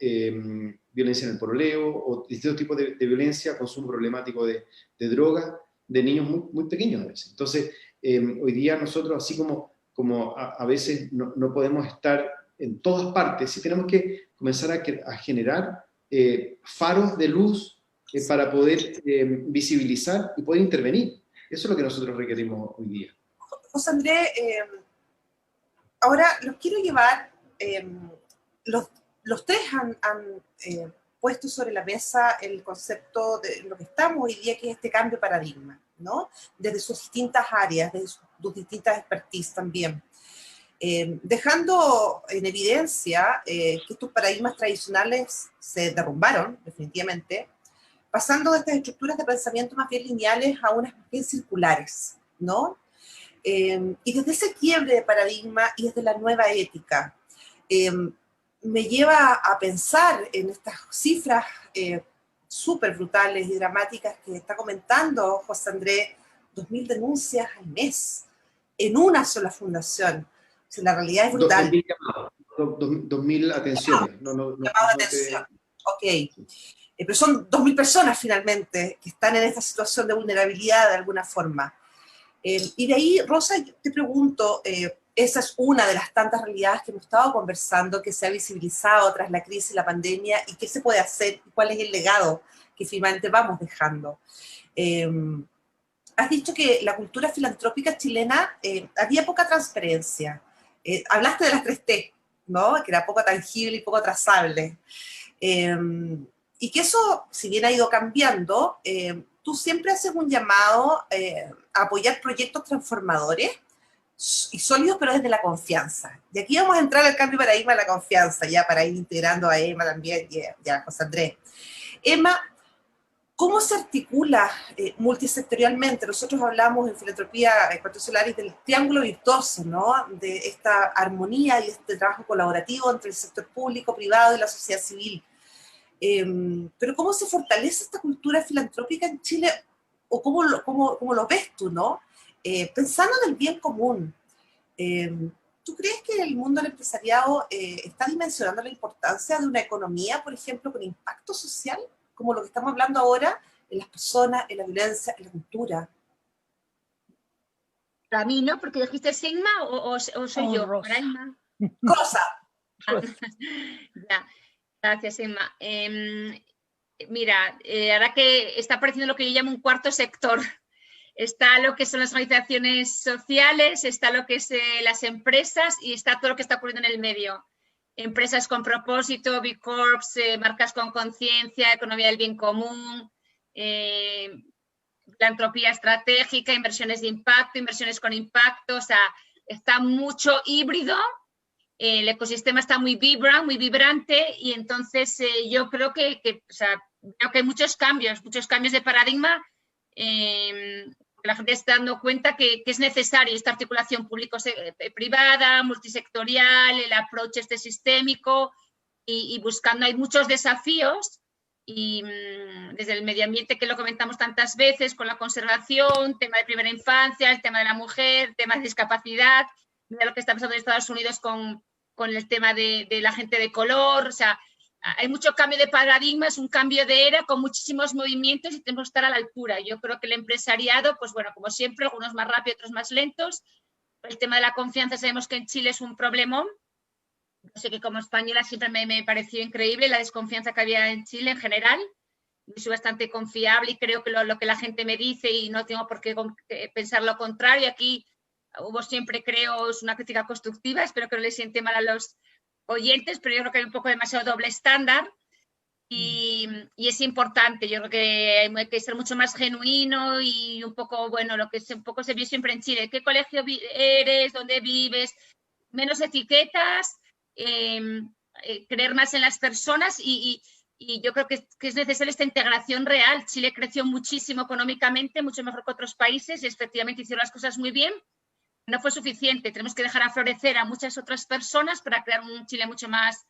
violencia en el pololeo, o distintos tipos de violencia, consumo problemático de drogas, de niños muy, muy pequeños a veces. Entonces, hoy día nosotros, así como a veces no podemos estar en todas partes, sí tenemos que comenzar a generar faros de luz para poder visibilizar y poder intervenir. Eso es lo que nosotros requerimos hoy día. José Andrés, ahora los quiero llevar, los tres han puesto sobre la mesa el concepto de lo que estamos hoy día, que es este cambio de paradigma, ¿no? Desde sus distintas áreas, desde sus distintas expertise también. Dejando en evidencia que estos paradigmas tradicionales se derrumbaron, definitivamente, pasando de estas estructuras de pensamiento más bien lineales a unas más bien circulares, ¿no? Y desde ese quiebre de paradigma y desde la nueva ética, me lleva a pensar en estas cifras súper brutales y dramáticas que está comentando José Andrés, 2.000 denuncias al mes, en una sola fundación. O sea, la realidad es brutal. 2.000 atenciones. Llamados de atención. Ok. Pero son 2.000 personas finalmente que están en esta situación de vulnerabilidad de alguna forma. Y de ahí, Rosa, yo te pregunto, esa es una de las tantas realidades que hemos estado conversando, que se ha visibilizado tras la crisis y la pandemia, y qué se puede hacer, y cuál es el legado que finalmente vamos dejando. has dicho que la cultura filantrópica chilena había poca transparencia. Hablaste de las 3T, ¿no? Que era poco tangible y poco trazable. Y que eso, si bien ha ido cambiando, tú siempre haces un llamado a apoyar proyectos transformadores y sólidos, pero desde la confianza. Y aquí vamos a entrar al cambio de paradigma de la confianza, ya para ir integrando a Emma también y a José Andrés. Emma, ¿cómo se articula multisectorialmente? Nosotros hablamos en Filantropía Cuarto Solaris del triángulo virtuoso, ¿no? De esta armonía y este trabajo colaborativo entre el sector público, privado y la sociedad civil. Pero ¿cómo se fortalece esta cultura filantrópica en Chile? ¿O cómo lo ves tú, no? Pensando en el bien común, ¿tú crees que el mundo del empresariado está dimensionando la importancia de una economía, por ejemplo, con impacto social, como lo que estamos hablando ahora, en las personas, en la violencia, en la cultura? Para mí, ¿no? Porque dijiste Sigma o soy yo. Rosa. Para Emma. Rosa. Ya. Gracias, Emma. Mira, ahora que está apareciendo lo que yo llamo un cuarto sector. Está lo que son las organizaciones sociales, está lo que es las empresas y está todo lo que está ocurriendo en el medio. Empresas con propósito, B Corps, marcas con conciencia, economía del bien común, filantropía estratégica, inversiones de impacto, inversiones con impacto. O sea, está mucho híbrido. El ecosistema está muy vibrante y entonces yo creo que hay muchos cambios de paradigma. La gente está dando cuenta que es necesaria esta articulación público-privada, multisectorial, el approach sistémico y buscando, hay muchos desafíos y desde el medio ambiente que lo comentamos tantas veces, con la conservación, tema de primera infancia, el tema de la mujer, tema de discapacidad, mira lo que está pasando en Estados Unidos con el tema de la gente de color, o sea, hay mucho cambio de paradigma, es un cambio de era con muchísimos movimientos y tenemos que estar a la altura. Yo creo que el empresariado, pues bueno, como siempre, algunos más rápido, otros más lentos. El tema de la confianza, sabemos que en Chile es un problemón. No sé, que como española siempre me pareció increíble la desconfianza que había en Chile en general. Yo soy bastante confiable y creo que lo que la gente me dice y no tengo por qué pensar lo contrario. Aquí hubo siempre, creo, es una crítica constructiva, espero que no le siente mal a los oyentes, pero yo creo que hay un poco demasiado doble estándar y es importante. Yo creo que hay que ser mucho más genuino y un poco, bueno, lo que un poco se vio siempre en Chile, ¿qué colegio eres? ¿Dónde vives? Menos etiquetas, creer más en las personas y yo creo que es necesaria esta integración real. Chile creció muchísimo económicamente, mucho mejor que otros países y efectivamente hicieron las cosas muy bien. No fue suficiente, tenemos que dejar a florecer a muchas otras personas para crear un Chile mucho más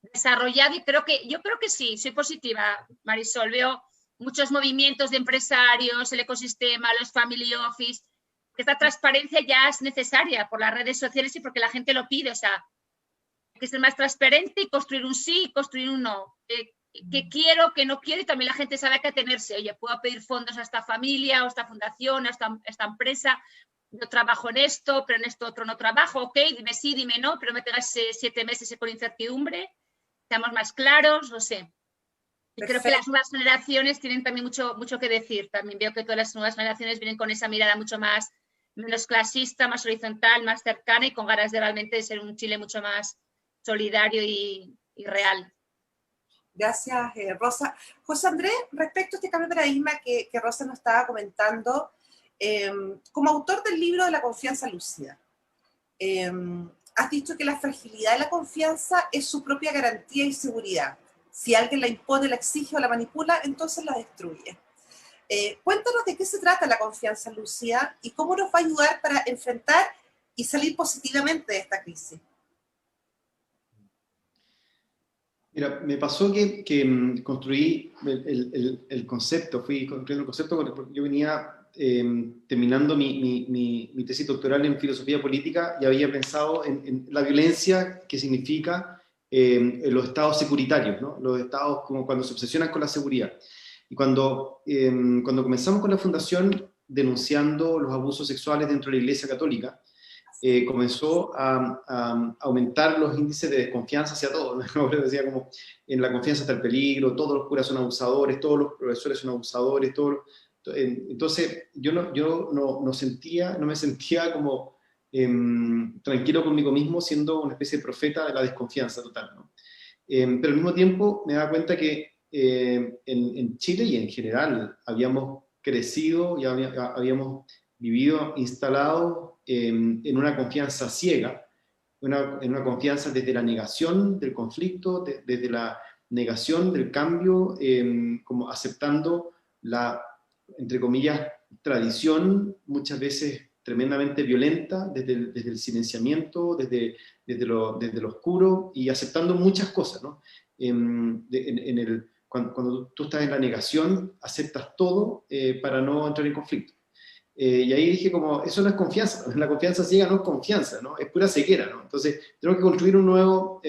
desarrollado y yo creo que sí, soy positiva, Marisol, veo muchos movimientos de empresarios, el ecosistema, los family office, que esta transparencia ya es necesaria por las redes sociales y porque la gente lo pide, o sea, hay que ser más transparente y construir un sí y construir un no, que quiero, que no quiero y también la gente sabe que atenerse, oye, puedo pedir fondos a esta familia o a esta fundación, a esta empresa. Yo trabajo en esto, pero en esto otro no trabajo, ok, dime sí, dime no, pero me tengas 7 meses con incertidumbre, seamos más claros, no sé. Y creo que las nuevas generaciones tienen también mucho que decir. También veo que todas las nuevas generaciones vienen con esa mirada mucho menos clasista, más horizontal, más cercana y con ganas de realmente ser un Chile mucho más solidario y real. Gracias, Rosa. José Andrés, respecto a este cambio de paradigma que Rosa nos estaba comentando, como autor del libro de la confianza lúcida, has dicho que la fragilidad de la confianza es su propia garantía y seguridad. Si alguien la impone, la exige o la manipula, entonces la destruye. Cuéntanos de qué se trata la confianza lúcida y cómo nos va a ayudar para enfrentar y salir positivamente de esta crisis. Mira, me pasó que construí el concepto, fui construyendo el concepto porque yo venía terminando mi tesis doctoral en filosofía política y había pensado en la violencia que significa los estados securitarios, ¿no? Los estados como cuando se obsesionan con la seguridad. Y cuando comenzamos con la fundación denunciando los abusos sexuales dentro de la Iglesia Católica, comenzó a aumentar los índices de desconfianza hacia todos, ¿no? Decía como, en la confianza está el peligro, todos los curas son abusadores, todos los profesores son abusadores, Entonces, yo no me sentía como tranquilo conmigo mismo, siendo una especie de profeta de la desconfianza total, ¿no? Pero al mismo tiempo me daba cuenta que en Chile y en general habíamos crecido y habíamos vivido instalados en una confianza ciega, en una confianza desde la negación del conflicto, desde la negación del cambio, como aceptando la, entre comillas, tradición, muchas veces tremendamente violenta, desde el silenciamiento, desde lo oscuro, y aceptando muchas cosas, ¿no? Cuando tú estás en la negación, aceptas todo para no entrar en conflicto. Y ahí dije como, eso no es confianza, la confianza ciega no es confianza, ¿no? Es pura ceguera, ¿no? Entonces, tenemos que construir un nuevo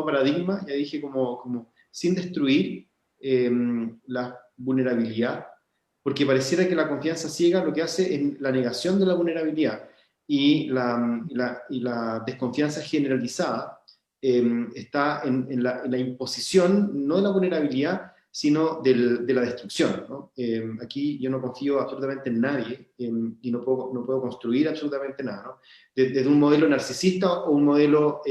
paradigma, y ahí dije como sin destruir la vulnerabilidad, porque pareciera que la confianza ciega lo que hace es la negación de la vulnerabilidad, y la desconfianza generalizada está en la imposición, no de la vulnerabilidad, sino de la destrucción, ¿no? Aquí yo no confío absolutamente en nadie, y no puedo construir absolutamente nada, ¿no? Desde un modelo narcisista o un modelo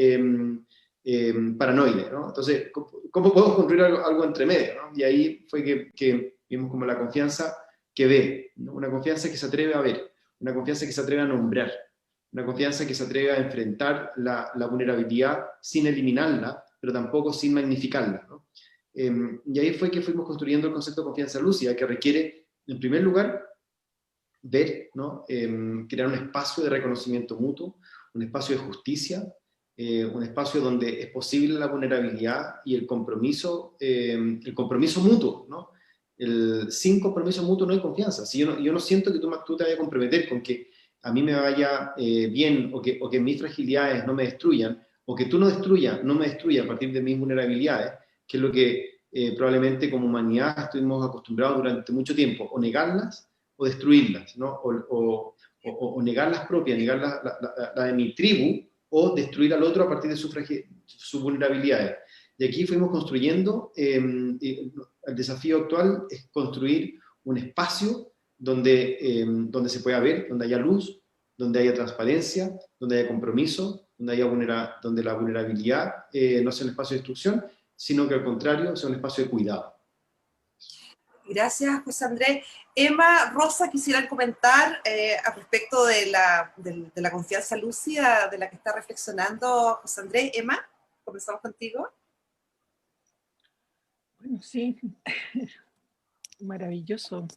paranoide, ¿no? Entonces, ¿cómo puedo construir algo entre medio, ¿no? Y ahí fue que vimos como la confianza que ve, ¿no? Una confianza que se atreve a ver, una confianza que se atreve a nombrar, una confianza que se atreve a enfrentar la vulnerabilidad sin eliminarla, pero tampoco sin magnificarla, ¿no? Y ahí fue que fuimos construyendo el concepto de confianza lúcida, que requiere, en primer lugar, ver, ¿no? Crear un espacio de reconocimiento mutuo, un espacio de justicia, un espacio donde es posible la vulnerabilidad y el compromiso mutuo, ¿no? Sin compromiso mutuo no hay confianza. Si yo no siento que tú te vayas a comprometer con que a mí me vaya bien, o que mis fragilidades no me destruyan, o que tú no me destruyas a partir de mis vulnerabilidades, que es lo que probablemente como humanidad estuvimos acostumbrados durante mucho tiempo, o negarlas o destruirlas, ¿no? O negar las propias, negar la de mi tribu, o destruir al otro a partir de sus vulnerabilidades. Y aquí fuimos construyendo, el desafío actual es construir un espacio donde se pueda ver, donde haya luz, donde haya transparencia, donde haya compromiso, donde la vulnerabilidad no sea un espacio de destrucción, sino que al contrario sea un espacio de cuidado. Gracias, José Andrés. Emma, Rosa, quisieran comentar al respecto de la confianza lúcida de la que está reflexionando José Andrés. Emma, comenzamos contigo. Bueno, sí, maravilloso.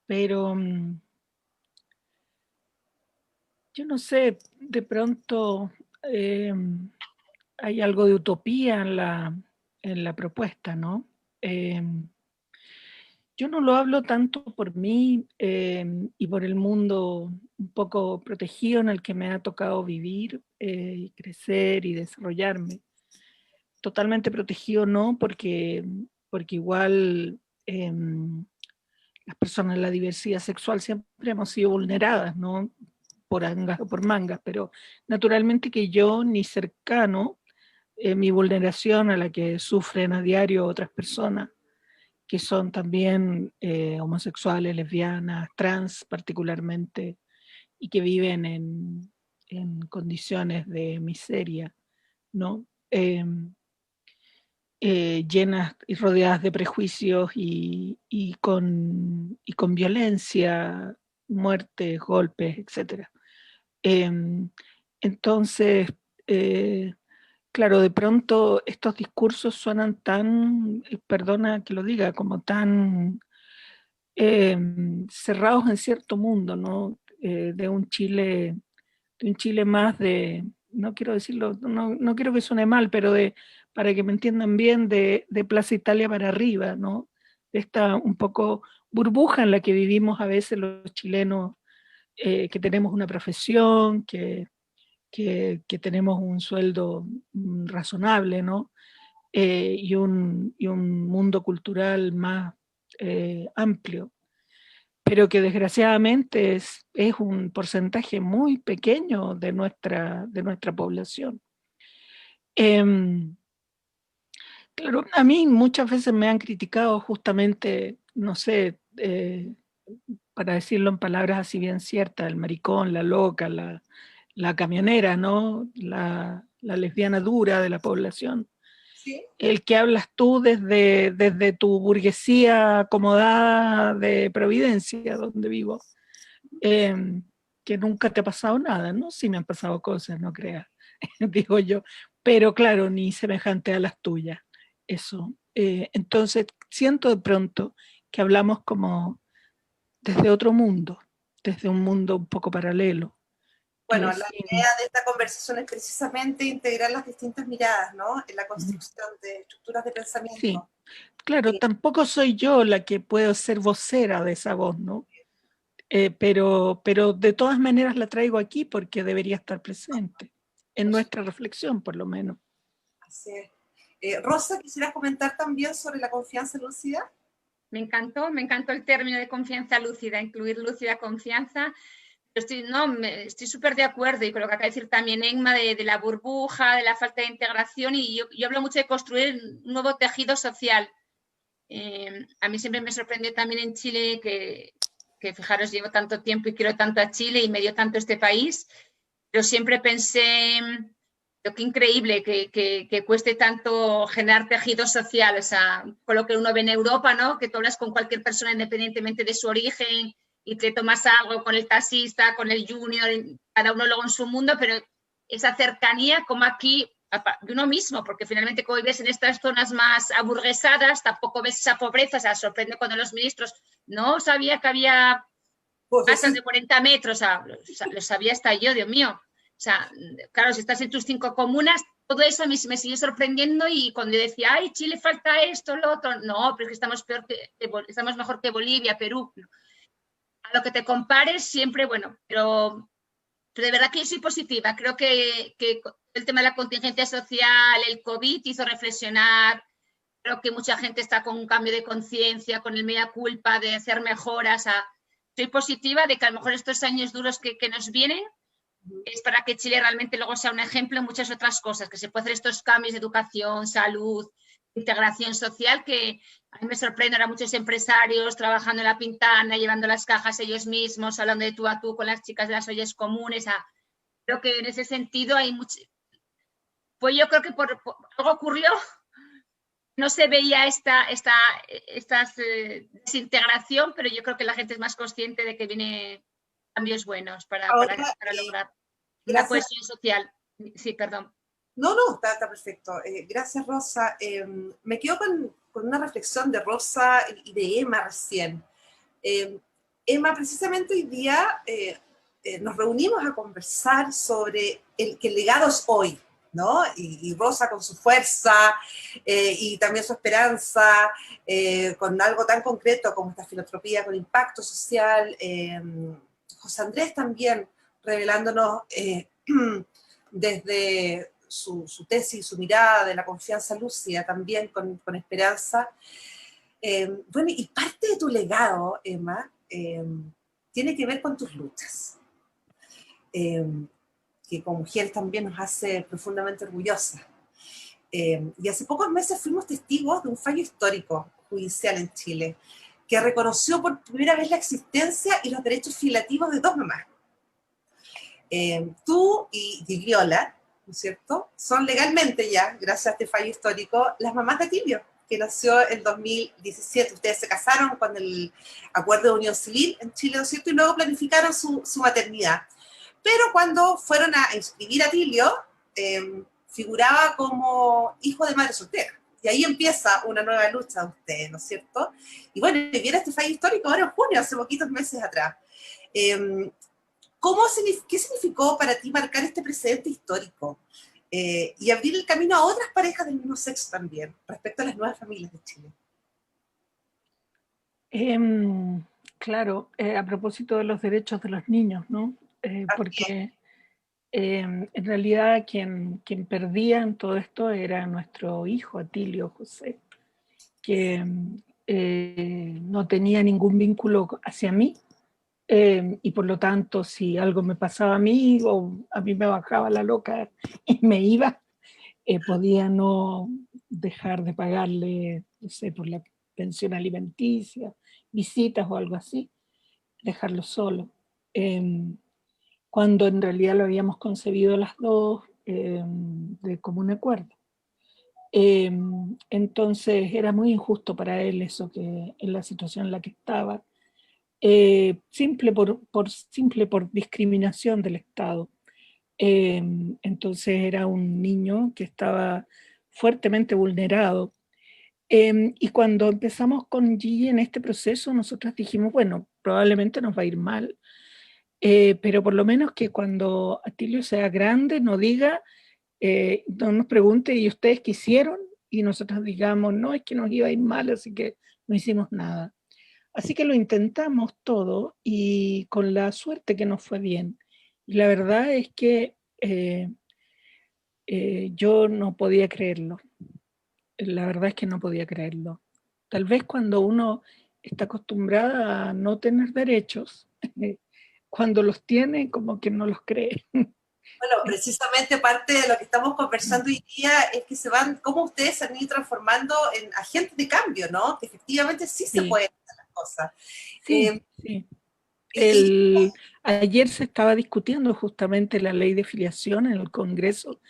Pero yo no sé, de pronto hay algo de utopía en la propuesta, ¿no? Yo no lo hablo tanto por mí y por el mundo un poco protegido en el que me ha tocado vivir, y crecer y desarrollarme. Totalmente protegido no, porque igual las personas de la diversidad sexual siempre hemos sido vulneradas, ¿no? Por angas o por mangas, pero naturalmente que yo ni cercano mi vulneración a la que sufren a diario otras personas, que son también homosexuales, lesbianas, trans particularmente, y que viven en condiciones de miseria, ¿no? Llenas y rodeadas de prejuicios y con violencia, muertes, golpes, etc. Entonces, claro, de pronto estos discursos suenan tan, perdona que lo diga, como tan cerrados en cierto mundo, ¿no? De un Chile más no quiero decirlo, no quiero que suene mal, pero para que me entiendan bien, de Plaza Italia para arriba, ¿no? De esta un poco burbuja en la que vivimos a veces los chilenos, que tenemos una profesión, que tenemos un sueldo razonable, ¿no? Y un mundo cultural más amplio, pero que desgraciadamente es un porcentaje muy pequeño de nuestra población. Claro, a mí muchas veces me han criticado justamente, no sé, para decirlo en palabras así bien ciertas, el maricón, la loca, la camionera, ¿no? La lesbiana dura de la población. ¿Sí? El que hablas tú desde tu burguesía acomodada de Providencia, donde vivo, que nunca te ha pasado nada, ¿no? Sí me han pasado cosas, no creas, digo yo, pero claro, ni semejante a las tuyas, eso. Entonces, siento de pronto que hablamos como desde otro mundo, desde un mundo un poco paralelo. Bueno, la Sí. idea de esta conversación es precisamente integrar las distintas miradas, ¿no? En la construcción de estructuras de pensamiento. Sí, claro, tampoco soy yo la que puedo ser vocera de esa voz, ¿no? Pero de todas maneras la traigo aquí porque debería estar presente, en nuestra reflexión por lo menos. Así es. Rosa, ¿quisieras comentar también sobre la confianza lúcida? Me encantó el término de confianza lúcida, incluir lúcida confianza. Estoy súper de acuerdo y con lo que acaba de decir también Emma de la burbuja, de la falta de integración, y yo hablo mucho de construir un nuevo tejido social. A mí siempre me sorprendió también en Chile que fijaros, llevo tanto tiempo y quiero tanto a Chile y me dio tanto este país, pero siempre pensé, qué increíble que cueste tanto generar tejido social, o sea, con lo que uno ve en Europa, ¿no? Que tú hablas con cualquier persona independientemente de su origen y te tomas algo con el taxista, con el junior, cada uno luego en su mundo, pero esa cercanía como aquí de uno mismo, porque finalmente como vives en estas zonas más aburguesadas, tampoco ves esa pobreza, o sea, sorprende cuando los ministros no sabía que había casas de 40 metros, o sea, lo sabía hasta yo, Dios mío. O sea, claro, si estás en tus 5 comunas, todo eso me sigue sorprendiendo, y cuando yo decía, ay, Chile falta esto, lo otro, no, pero es que estamos mejor que Bolivia, Perú. A lo que te compares siempre, bueno, pero de verdad que yo soy positiva. Creo que el tema de la contingencia social, el COVID hizo reflexionar. Creo que mucha gente está con un cambio de conciencia, con el mea culpa de hacer mejoras. Soy positiva de que a lo mejor estos años duros que nos vienen es para que Chile realmente luego sea un ejemplo en muchas otras cosas, que se puede hacer estos cambios de educación, salud, integración social, que a mí me sorprende ahora muchos empresarios trabajando en la Pintana, llevando las cajas ellos mismos, hablando de tú a tú con las chicas de las ollas comunes. Creo que en ese sentido hay mucho. Pues yo creo que por algo ocurrió, no se veía esta desintegración, pero yo creo que la gente es más consciente de que vienen cambios buenos para lograr la cohesión social. Sí, perdón. No, está perfecto. Gracias, Rosa. Me quedo con una reflexión de Rosa y de Emma recién. Emma, precisamente hoy día nos reunimos a conversar sobre que el legado es hoy, ¿no? Y Rosa con su fuerza y también su esperanza, con algo tan concreto como esta filantropía con impacto social. José Andrés también revelándonos desde su tesis, su mirada de la confianza lúcida, también con esperanza. Bueno, y parte de tu legado, Emma, tiene que ver con tus luchas, que como mujeres también nos hace profundamente orgullosas. Y hace pocos meses fuimos testigos de un fallo histórico judicial en Chile, que reconoció por primera vez la existencia y los derechos filiativos de dos mamás. Tú y Viola, ¿no es cierto?, son legalmente ya, gracias a este fallo histórico, las mamás de Tilio, que nació en 2017. Ustedes se casaron con el acuerdo de unión civil en Chile, ¿no es cierto?, y luego planificaron su maternidad. Pero cuando fueron a inscribir a Tilio, figuraba como hijo de madre soltera. Y ahí empieza una nueva lucha de ustedes, ¿no es cierto? Y bueno, viene este fallo histórico ahora en junio, hace poquitos meses atrás. ¿Qué significó para ti marcar este precedente histórico y abrir el camino a otras parejas del mismo sexo también, respecto a las nuevas familias de Chile? Claro, a propósito de los derechos de los niños, ¿no? Porque en realidad quien perdía en todo esto era nuestro hijo Atilio José, que no tenía ningún vínculo hacia mí. Y por lo tanto, si algo me pasaba a mí o a mí me bajaba la loca y me iba, podía no dejar de pagarle, no sé, por la pensión alimenticia, visitas o algo así, dejarlo solo. Cuando en realidad lo habíamos concebido las dos de común acuerdo. Entonces era muy injusto para él eso, que en la situación en la que estaba, simple por discriminación del Estado. Entonces era un niño que estaba fuertemente vulnerado. Y cuando empezamos con Gigi en este proceso, nosotros dijimos, bueno, probablemente nos va a ir mal, pero por lo menos que cuando Atilio sea grande no diga, no nos pregunte, ¿y ustedes qué hicieron? Y nosotros digamos, no, es que nos iba a ir mal, así que no hicimos nada. Así que lo intentamos todo y con la suerte que nos fue bien. Y la verdad es que yo no podía creerlo. La verdad es que no podía creerlo. Tal vez cuando uno está acostumbrada a no tener derechos, cuando los tiene como que no los cree. Bueno, precisamente parte de lo que estamos conversando hoy día es que cómo ustedes se han ido transformando en agentes de cambio, ¿no? Que efectivamente sí se pueden hacer las cosas. Sí, sí. Ayer se estaba discutiendo justamente la ley de filiación en el Congreso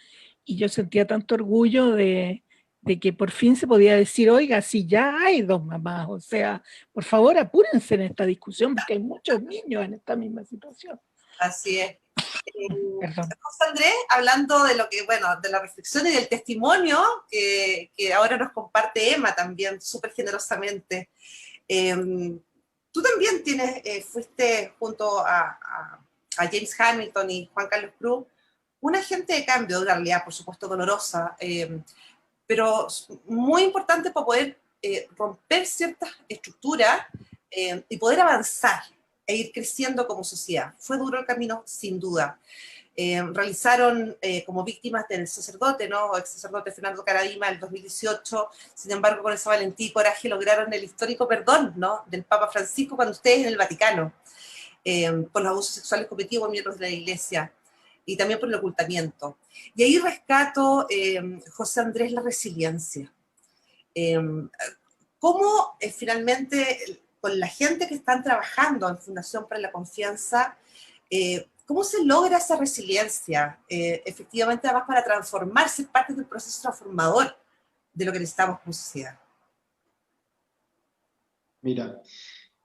y yo sentía tanto orgullo de que por fin se podía decir, oiga, si ya hay dos mamás, o sea, por favor apúrense en esta discusión porque hay muchos niños en esta misma situación. Así es. Perdón. José Andrés, hablando de lo que, bueno, de la reflexión y del testimonio que ahora nos comparte Emma también, súper generosamente. Tú también fuiste junto a James Hamilton y Juan Carlos Cruz, un agente de cambio de una realidad, por supuesto, dolorosa, pero muy importante para poder romper ciertas estructuras y poder avanzar e ir creciendo como sociedad. Fue duro el camino, sin duda. Realizaron como víctimas del sacerdote, ¿no? Ex sacerdote Fernando Karadima en el 2018, sin embargo con esa valentía y coraje lograron el histórico perdón, ¿no? Del Papa Francisco cuando ustedes en el Vaticano, por los abusos sexuales cometidos por miembros de la Iglesia y también por el ocultamiento. Y ahí rescato, José Andrés, la resiliencia. ¿Cómo finalmente con la gente que están trabajando en Fundación para la Confianza, cómo se logra esa resiliencia? Efectivamente, además para transformarse, parte del proceso transformador de lo que necesitamos como sociedad. Mira,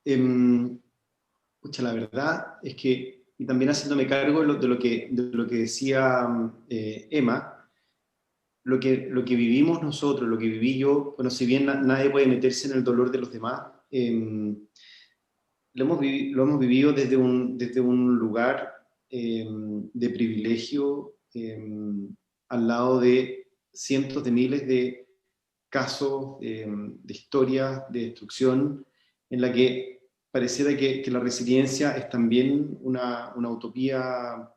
la verdad es que, y también haciéndome cargo de lo que decía Emma, lo que vivimos nosotros, lo que viví yo, bueno, si bien nadie puede meterse en el dolor de los demás, lo hemos vivido desde un lugar de privilegio, al lado de cientos de miles de casos, de historias de destrucción, en la que pareciera que la resiliencia es también una utopía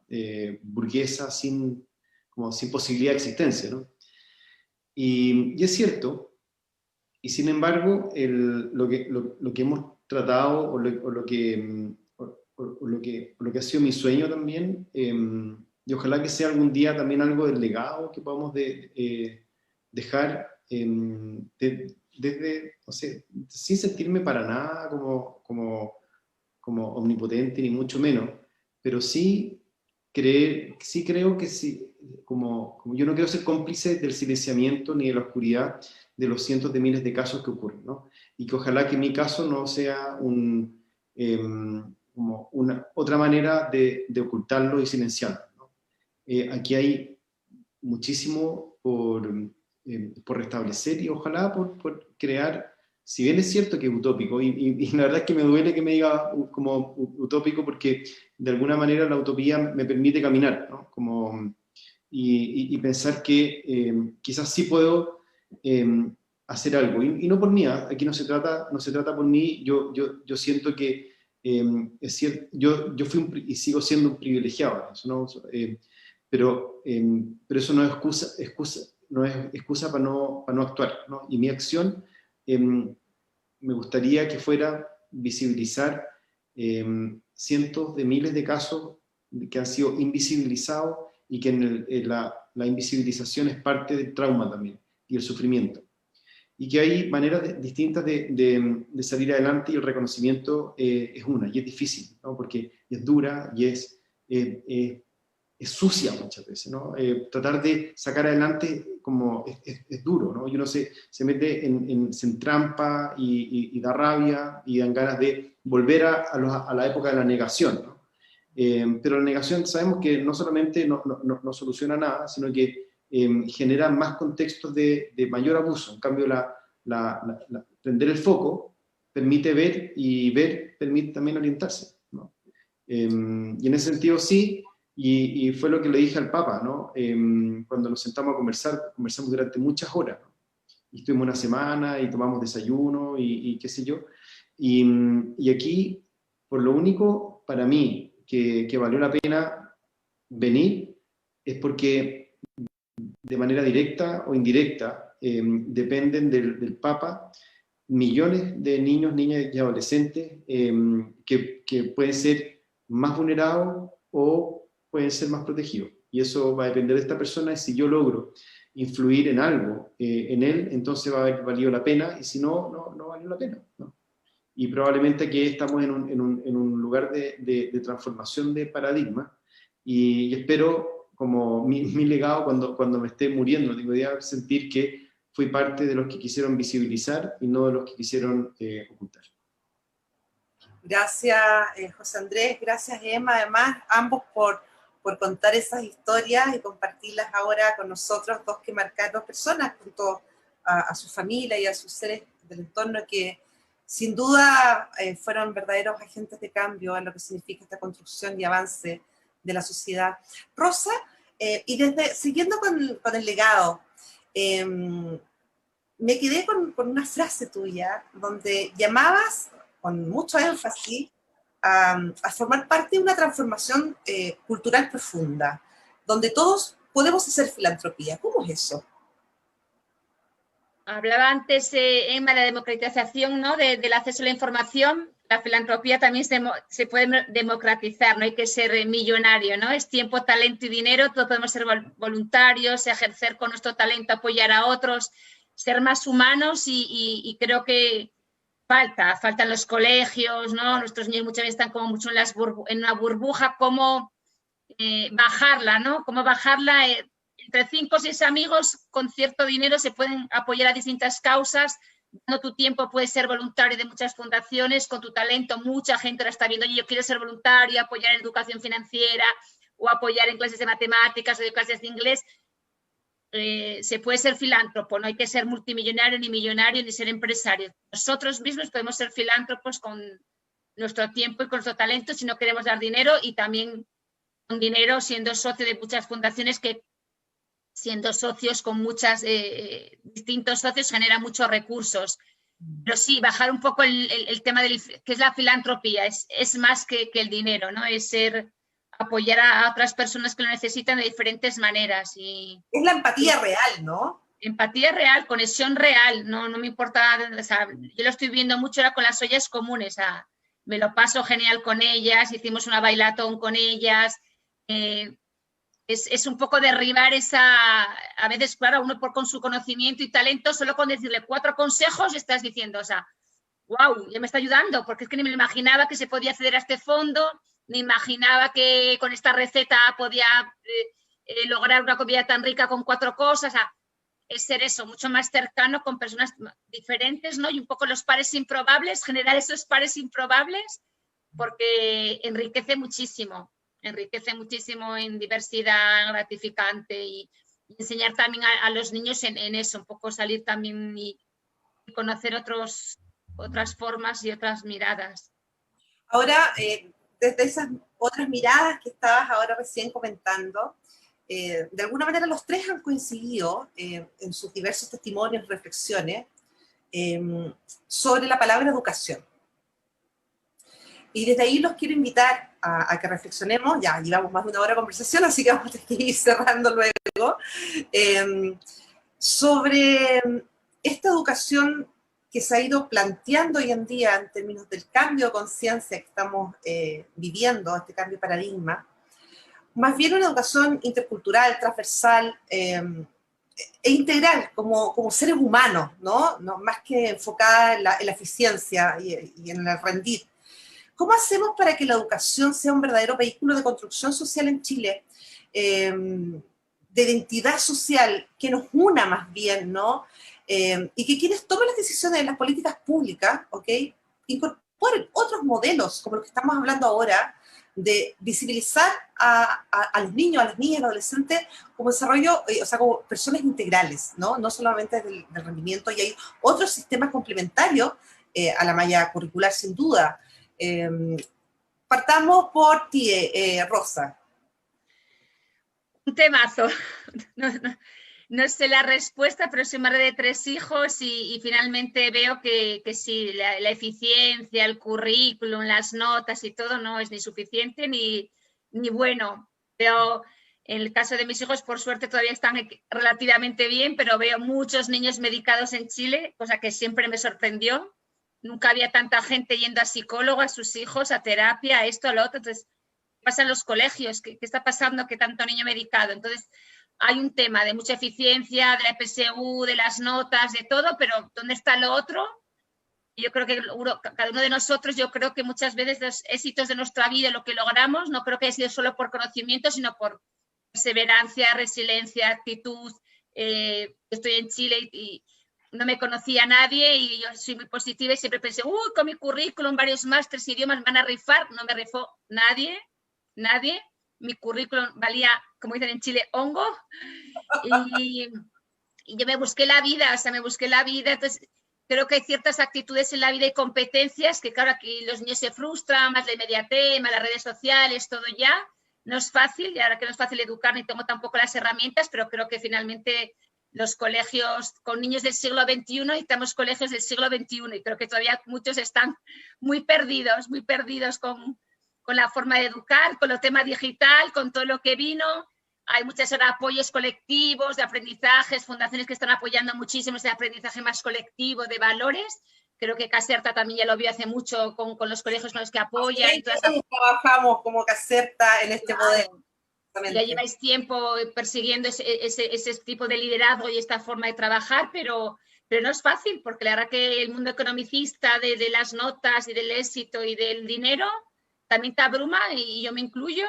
burguesa sin posibilidad de existencia, ¿no? Y es cierto, y sin embargo, lo que hemos tratado, o lo que ha sido mi sueño también, y ojalá que sea algún día también algo del legado que podamos dejar, desde, no sé, sin sentirme para nada como omnipotente, ni mucho menos, pero sí creo que sí, como yo no quiero ser cómplice del silenciamiento ni de la oscuridad de los cientos de miles de casos que ocurren, ¿no? Y que ojalá que mi caso no sea como una otra manera de ocultarlo y silenciarlo, ¿no? Aquí hay muchísimo por restablecer y ojalá por crear, si bien es cierto que es utópico, y la verdad es que me duele que me diga como utópico porque de alguna manera la utopía me permite caminar, ¿no? Y pensar que quizás sí puedo hacer algo, y no por mí, ¿eh? Aquí no se trata por mí, yo siento que es cierto, yo fui y sigo siendo un privilegiado, eso, ¿no? Pero eso no es excusa para no actuar, ¿no? Y mi acción me gustaría que fuera visibilizar cientos de miles de casos que han sido invisibilizados y que la invisibilización es parte del trauma también y el sufrimiento. y que hay maneras distintas de salir adelante, y el reconocimiento es una, y es difícil, ¿no? Porque es dura y es sucia muchas veces, ¿no? Tratar de sacar adelante como es duro, ¿no? Y uno se mete se entrampa y da rabia y dan ganas de volver a la época de la negación, ¿no? Pero la negación sabemos que no solamente no soluciona nada, sino que genera más contextos de mayor abuso. En cambio, prender el foco permite ver, y ver permite también orientarse, ¿no? Y en ese sentido sí. Y fue lo que le dije al Papa, ¿no? Cuando nos sentamos a conversar, conversamos durante muchas horas, ¿no? Y estuvimos una semana y tomamos desayuno y qué sé yo. Y aquí, por lo único, para mí, que valió la pena venir, es porque de manera directa o indirecta dependen del Papa millones de niños, niñas y adolescentes que pueden ser más vulnerados o pueden ser más protegidos. Y eso va a depender de esta persona, y si yo logro influir en algo en él, entonces va a haber valido la pena, y si no, no valió la pena, ¿no? Y probablemente aquí estamos en un lugar de transformación de paradigma, y espero, como mi legado cuando me esté muriendo, tengo idea, sentir que fui parte de los que quisieron visibilizar y no de los que quisieron ocultar. Gracias, José Andrés, gracias, Emma, además, ambos por contar esas historias y compartirlas ahora con nosotros, dos personas junto a su familia y a sus seres del entorno, que sin duda fueron verdaderos agentes de cambio en lo que significa esta construcción y avance de la sociedad. Rosa, siguiendo con el legado, me quedé con una frase tuya donde llamabas con mucho énfasis a formar parte de una transformación cultural profunda, donde todos podemos hacer filantropía. ¿Cómo es eso? Hablaba antes, Emma, de la democratización, ¿no? Del acceso a la información. La filantropía también se puede democratizar, no hay que ser millonario, ¿no? Es tiempo, talento y dinero, todos podemos ser voluntarios, ejercer con nuestro talento, apoyar a otros, ser más humanos, y creo que faltan los colegios, ¿no? Nuestros niños muchas veces están como mucho en una burbuja, cómo bajarla, ¿no? Cómo bajarla, entre 5 o 6 amigos con cierto dinero se pueden apoyar a distintas causas, dando tu tiempo, puedes ser voluntario de muchas fundaciones, con tu talento mucha gente la está viendo, oye, yo quiero ser voluntario, apoyar en educación financiera, o apoyar en clases de matemáticas o de clases de inglés. Se puede ser filántropo, no hay que ser multimillonario ni millonario ni ser empresario. Nosotros mismos podemos ser filántropos con nuestro tiempo y con nuestro talento si no queremos dar dinero, y también con dinero siendo socio de muchas fundaciones que, siendo socios con muchos distintos socios, genera muchos recursos. Pero sí, bajar un poco el tema que es la filantropía, es más que el dinero, ¿no? Es apoyar a otras personas que lo necesitan de diferentes maneras. Es la empatía real, ¿no? Empatía real, conexión real, no me importa, o sea, yo lo estoy viendo mucho ahora con las ollas comunes, me lo paso genial con ellas, hicimos una bailatón con ellas, es un poco derribar a veces, claro, uno con su conocimiento y talento, solo con decirle 4 consejos estás diciendo, o sea, wow, ya me está ayudando, porque es que ni me imaginaba que se podía acceder a este fondo, ni imaginaba que con esta receta podía lograr una comida tan rica con 4 cosas, o sea, es ser eso, mucho más cercano con personas diferentes, ¿no? Y un poco los pares improbables, generar esos pares improbables, porque enriquece muchísimo en diversidad, gratificante, y enseñar también a los niños en eso, un poco salir también y conocer otras formas y otras miradas. Ahora, desde esas otras miradas que estabas ahora recién comentando, de alguna manera los tres han coincidido en sus diversos testimonios, reflexiones, sobre la palabra educación. Y desde ahí los quiero invitar a que reflexionemos, ya llevamos más de 1 hora de conversación, así que vamos a tener que ir cerrando luego, sobre esta educación que se ha ido planteando hoy en día en términos del cambio de conciencia que estamos viviendo, este cambio de paradigma, más bien una educación intercultural, transversal, e integral como seres humanos, ¿no? Más que enfocada en la eficiencia y en el rendir. ¿Cómo hacemos para que la educación sea un verdadero vehículo de construcción social en Chile? De identidad social, que nos una más bien, ¿no? Y que quienes tomen las decisiones en las políticas públicas, ¿ok? Incorporen otros modelos, como los que estamos hablando ahora, de visibilizar a los niños, a las niñas, a los adolescentes como desarrollo, o sea, como personas integrales, ¿no? No solamente del rendimiento, y hay otros sistemas complementarios a la malla curricular, sin duda. Partamos por ti, Rosa. Un temazo. No sé la respuesta, pero soy madre de 3 hijos y finalmente veo que sí, la eficiencia, el currículum, las notas y todo no es ni suficiente ni bueno. Pero en el caso de mis hijos, por suerte, todavía están relativamente bien, pero veo muchos niños medicados en Chile, cosa que siempre me sorprendió. Nunca había tanta gente yendo a psicólogo, a sus hijos, a terapia, a esto, a lo otro. Entonces, ¿qué pasa en los colegios? ¿Qué está pasando que tanto niño medicado? Entonces, hay un tema de mucha eficiencia, de la PSU, de las notas, de todo, pero ¿dónde está lo otro? Yo creo que cada uno de nosotros, yo creo que muchas veces los éxitos de nuestra vida, lo que logramos, no creo que haya sido solo por conocimiento, sino por perseverancia, resiliencia, actitud. Estoy en Chile y no me conocía a nadie y yo soy muy positiva y siempre pensé, con mi currículum, varios másteres y idiomas me van a rifar. No me rifó nadie. Mi currículum valía, como dicen en Chile, hongo. Y yo me busqué la vida, entonces creo que hay ciertas actitudes en la vida y competencias que, claro, aquí los niños se frustran, más la inmediatez, más las redes sociales, todo ya. No es fácil, y ahora que no es fácil educar, ni tengo tampoco las herramientas, pero creo que finalmente los colegios con niños del siglo XXI, necesitamos colegios del siglo XXI, y creo que todavía muchos están muy perdidos con la forma de educar, con el tema digital, con todo lo que vino. Hay muchos apoyos colectivos de aprendizajes, fundaciones que están apoyando muchísimo ese aprendizaje más colectivo de valores. Creo que Caserta también ya lo vio hace mucho con los colegios con los que apoya. Sí, trabajamos como Caserta en este modelo. Ya lleváis tiempo persiguiendo ese tipo de liderazgo y esta forma de trabajar, pero no es fácil, porque la verdad que el mundo economicista de las notas y del éxito y del dinero también te abruma, y yo me incluyo.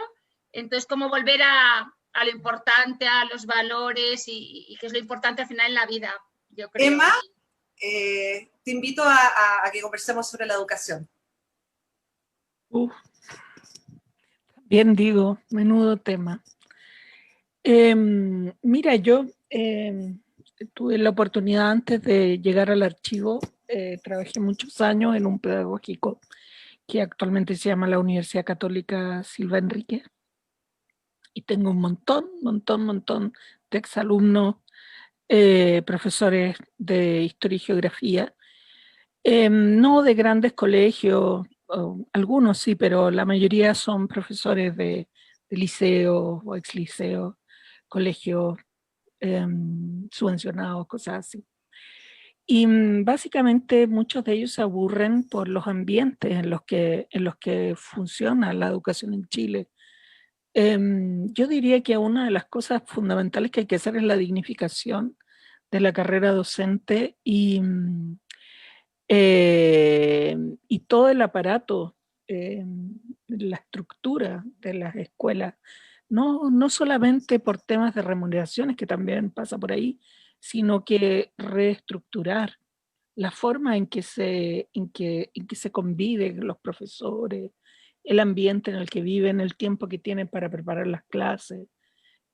Entonces, ¿cómo volver a lo importante, a los valores y qué es lo importante al final en la vida? Yo creo. Emma, te invito a que conversemos sobre la educación. Bien digo, menudo tema. Mira, yo tuve la oportunidad antes de llegar al archivo, trabajé muchos años en un pedagógico que actualmente se llama la Universidad Católica Silva Enríquez, y tengo un montón de exalumnos, profesores de historia y geografía, no de grandes colegios, algunos sí, pero la mayoría son profesores de liceos o ex liceos, colegios subvencionados, cosas así. Y básicamente muchos de ellos se aburren por los ambientes en los que funciona la educación en Chile. Yo diría que una de las cosas fundamentales que hay que hacer es la dignificación de la carrera docente y todo el aparato, la estructura de las escuelas, no solamente por temas de remuneraciones, que también pasa por ahí, sino que reestructurar la forma en que se conviven los profesores, el ambiente en el que viven, el tiempo que tienen para preparar las clases,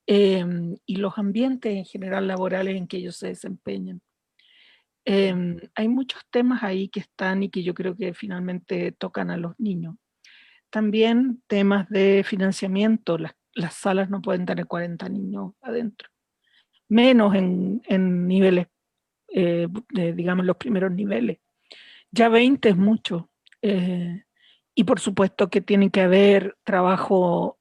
y los ambientes en general laborales en que ellos se desempeñan. Hay muchos temas ahí que están y que yo creo que finalmente tocan a los niños. También temas de financiamiento. Las salas no pueden tener 40 niños adentro, menos en niveles, digamos, los primeros niveles. Ya 20 es mucho. Y por supuesto que tiene que haber trabajo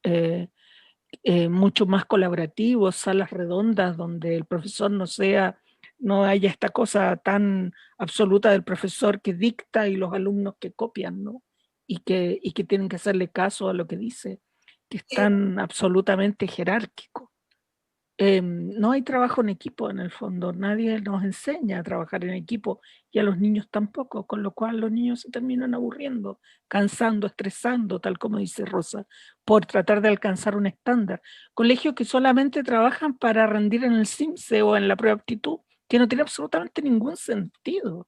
mucho más colaborativo, salas redondas donde el profesor no haya esta cosa tan absoluta del profesor que dicta y los alumnos que copian, ¿no? Y que tienen que hacerle caso a lo que dice, que es tan absolutamente jerárquico. no hay trabajo en equipo en el fondo, nadie nos enseña a trabajar en equipo y a los niños tampoco, con lo cual los niños se terminan aburriendo, cansando, estresando, tal como dice Rosa, por tratar de alcanzar un estándar. Colegios que solamente trabajan para rendir en el CIMSE o en la prueba de aptitud, que no tiene absolutamente ningún sentido.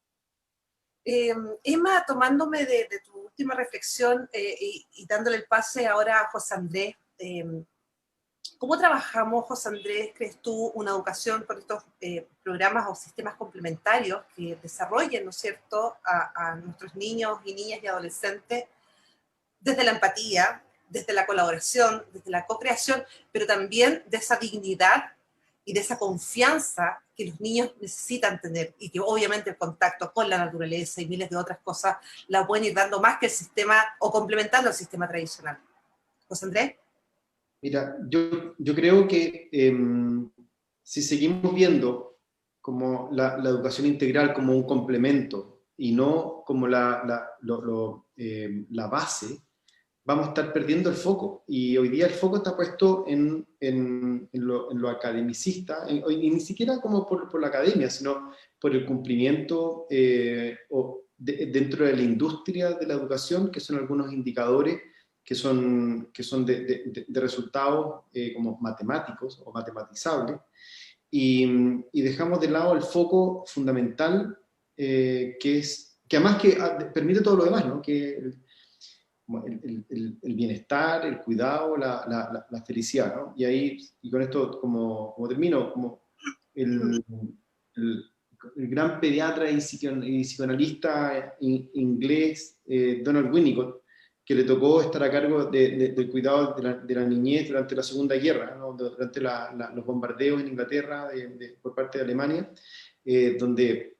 Emma, tomándome de tu última reflexión y dándole el pase ahora a José Andrés, ¿cómo trabajamos, José Andrés, crees tú, una educación con estos programas o sistemas complementarios que desarrollen, ¿no es cierto?, a nuestros niños y niñas y adolescentes desde la empatía, desde la colaboración, desde la co-creación, pero también de esa dignidad y de esa confianza que los niños necesitan tener y que obviamente el contacto con la naturaleza y miles de otras cosas la pueden ir dando más que el sistema o complementando el sistema tradicional? José Andrés. Mira, yo creo que si seguimos viendo como la educación integral como un complemento y no como la base, vamos a estar perdiendo el foco. Y hoy día el foco está puesto en lo academicista, y ni siquiera como por la academia, sino por el cumplimiento dentro de la industria de la educación, que son algunos indicadores que son de resultados como matemáticos o matematizables, y dejamos de lado el foco fundamental, que además permite todo lo demás, ¿no? Que el bienestar, el cuidado, la felicidad, ¿no? Y con esto como termino, como el gran pediatra y psicoanalista inglés Donald Winnicott, que le tocó estar a cargo del cuidado de la niñez durante la Segunda Guerra, ¿no? Durante los bombardeos en Inglaterra por parte de Alemania, donde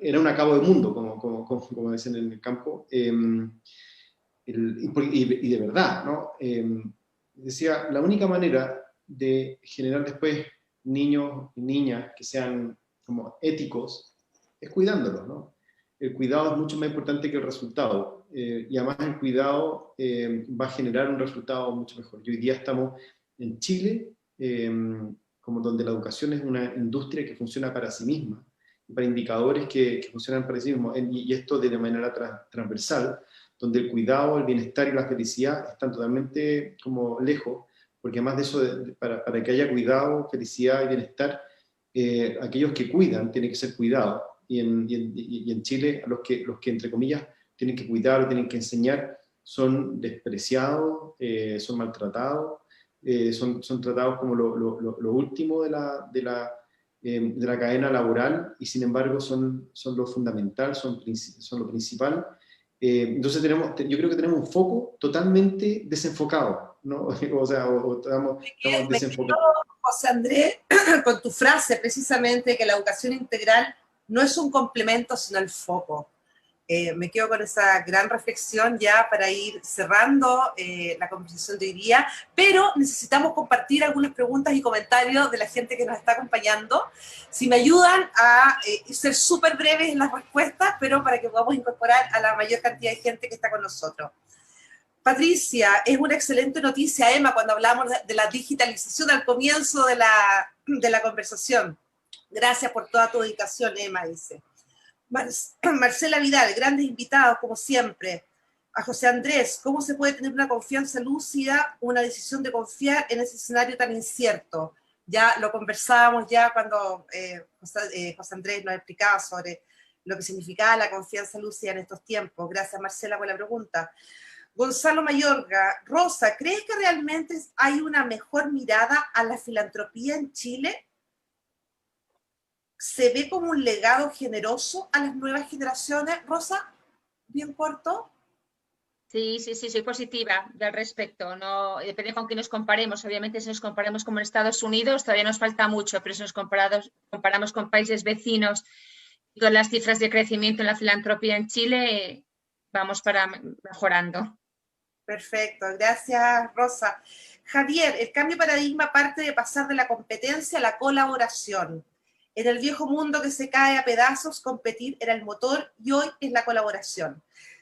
era un acabo de mundo, como dicen en el campo, y de verdad, ¿no? Decía, la única manera de generar después niños y niñas que sean como éticos es cuidándolos, ¿no? El cuidado es mucho más importante que el resultado, y además el cuidado va a generar un resultado mucho mejor. Y hoy día estamos en Chile, como donde la educación es una industria que funciona para sí misma, para indicadores que funcionan para sí mismos, y esto de manera transversal, donde el cuidado, el bienestar y la felicidad están totalmente como lejos, porque además de eso, para que haya cuidado, felicidad y bienestar, aquellos que cuidan tienen que ser cuidados, y en Chile los que entre comillas tienen que cuidar o tienen que enseñar son despreciados, son maltratados, son tratados como lo último de la cadena laboral, y sin embargo son lo fundamental, son lo principal. Entonces yo creo que tenemos un foco totalmente desenfocado, ¿no? O sea, estamos desenfocados. José Andrés, con tu frase precisamente que la educación integral no es un complemento, sino el foco. Me quedo con esa gran reflexión ya para ir cerrando la conversación de hoy día, pero necesitamos compartir algunas preguntas y comentarios de la gente que nos está acompañando. Si me ayudan a ser súper breves en las respuestas, pero para que podamos incorporar a la mayor cantidad de gente que está con nosotros. Patricia, es una excelente noticia, Emma, cuando hablamos de la digitalización al comienzo de la conversación. Gracias por toda tu dedicación, Emma, dice. Marcela Vidal, grandes invitados, como siempre. A José Andrés, ¿cómo se puede tener una confianza lúcida, una decisión de confiar en ese escenario tan incierto? Ya lo conversábamos ya cuando José Andrés nos explicaba sobre lo que significaba la confianza lúcida en estos tiempos. Gracias, Marcela, por la pregunta. Gonzalo Mayorga, Rosa, ¿crees que realmente hay una mejor mirada a la filantropía en Chile? ¿Se ve como un legado generoso a las nuevas generaciones? Rosa, bien corto. Sí, soy positiva al respecto. No, depende con quién nos comparemos. Obviamente, si nos comparamos como en Estados Unidos, todavía nos falta mucho, pero si nos comparamos con países vecinos y con las cifras de crecimiento en la filantropía en Chile, vamos mejorando. Perfecto, gracias, Rosa. Javier, el cambio de paradigma parte de pasar de la competencia a la colaboración. En el viejo mundo que se cae a pedazos, competir era el motor y hoy es la colaboración.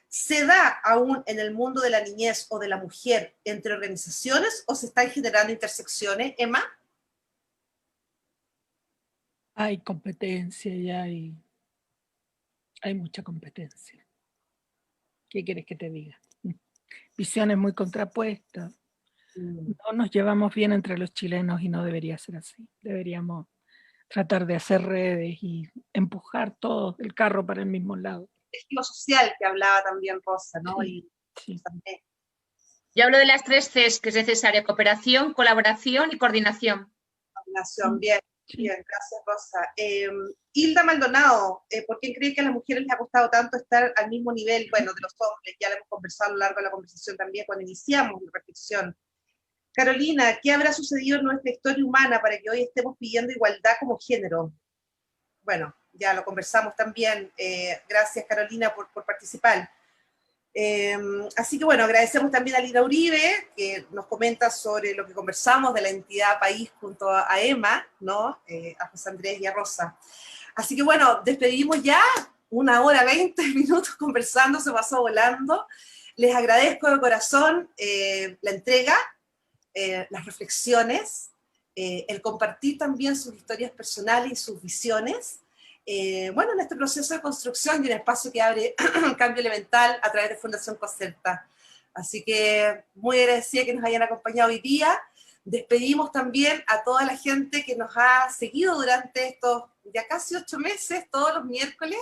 ¿Se da aún en el mundo de la niñez o de la mujer entre organizaciones o se están generando intersecciones, Emma? Hay competencia y hay mucha competencia. ¿Qué quieres que te diga? Visiones muy contrapuestas. No nos llevamos bien entre los chilenos y no debería ser así. Deberíamos tratar de hacer redes y empujar todos el carro para el mismo lado. Lo social que hablaba también Rosa, ¿no? Sí, sí. Yo hablo de las 3 Cs que es necesaria: cooperación, colaboración y coordinación. Coordinación, bien, bien, gracias Rosa. Hilda Maldonado, ¿por qué cree que a las mujeres les ha costado tanto estar al mismo nivel, bueno, de los hombres? Ya lo hemos conversado a lo largo de la conversación también cuando iniciamos la reflexión. Carolina, ¿qué habrá sucedido en nuestra historia humana para que hoy estemos pidiendo igualdad como género? Bueno, ya lo conversamos también. Gracias, Carolina, por participar. Así que bueno, agradecemos también a Lina Uribe, que nos comenta sobre lo que conversamos de la entidad país junto a Emma, ¿no? A José Andrés y a Rosa. Así que bueno, despedimos ya, 1 hora 20 minutos conversando, se pasó volando. Les agradezco de corazón la entrega, las reflexiones, el compartir también sus historias personales y sus visiones. Bueno, en este proceso de construcción y un espacio que abre Cambio Elemental a través de Fundación Cocerta. Así que muy agradecida que nos hayan acompañado hoy día. Despedimos también a toda la gente que nos ha seguido durante estos ya casi 8 meses, todos los miércoles.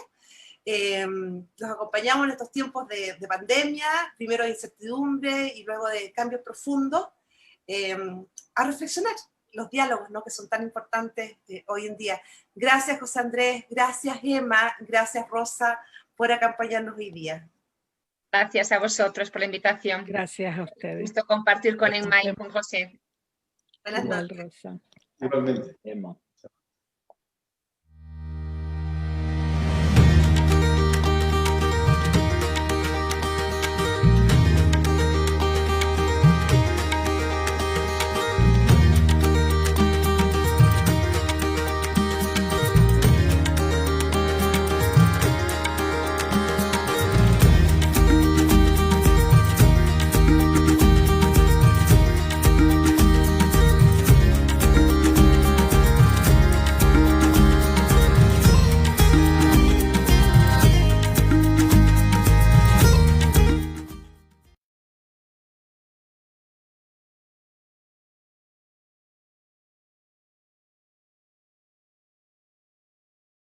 Los acompañamos en estos tiempos de pandemia, primero de incertidumbre y luego de cambios profundos, a reflexionar los diálogos, ¿no?, que son tan importantes hoy en día. Gracias, José Andrés, gracias, Emma, gracias, Rosa, por acompañarnos hoy día. Gracias a vosotros por la invitación. Gracias a ustedes. Gusto compartir con Emma y con José. Buenas noches. Rosa. Igualmente. Vemos.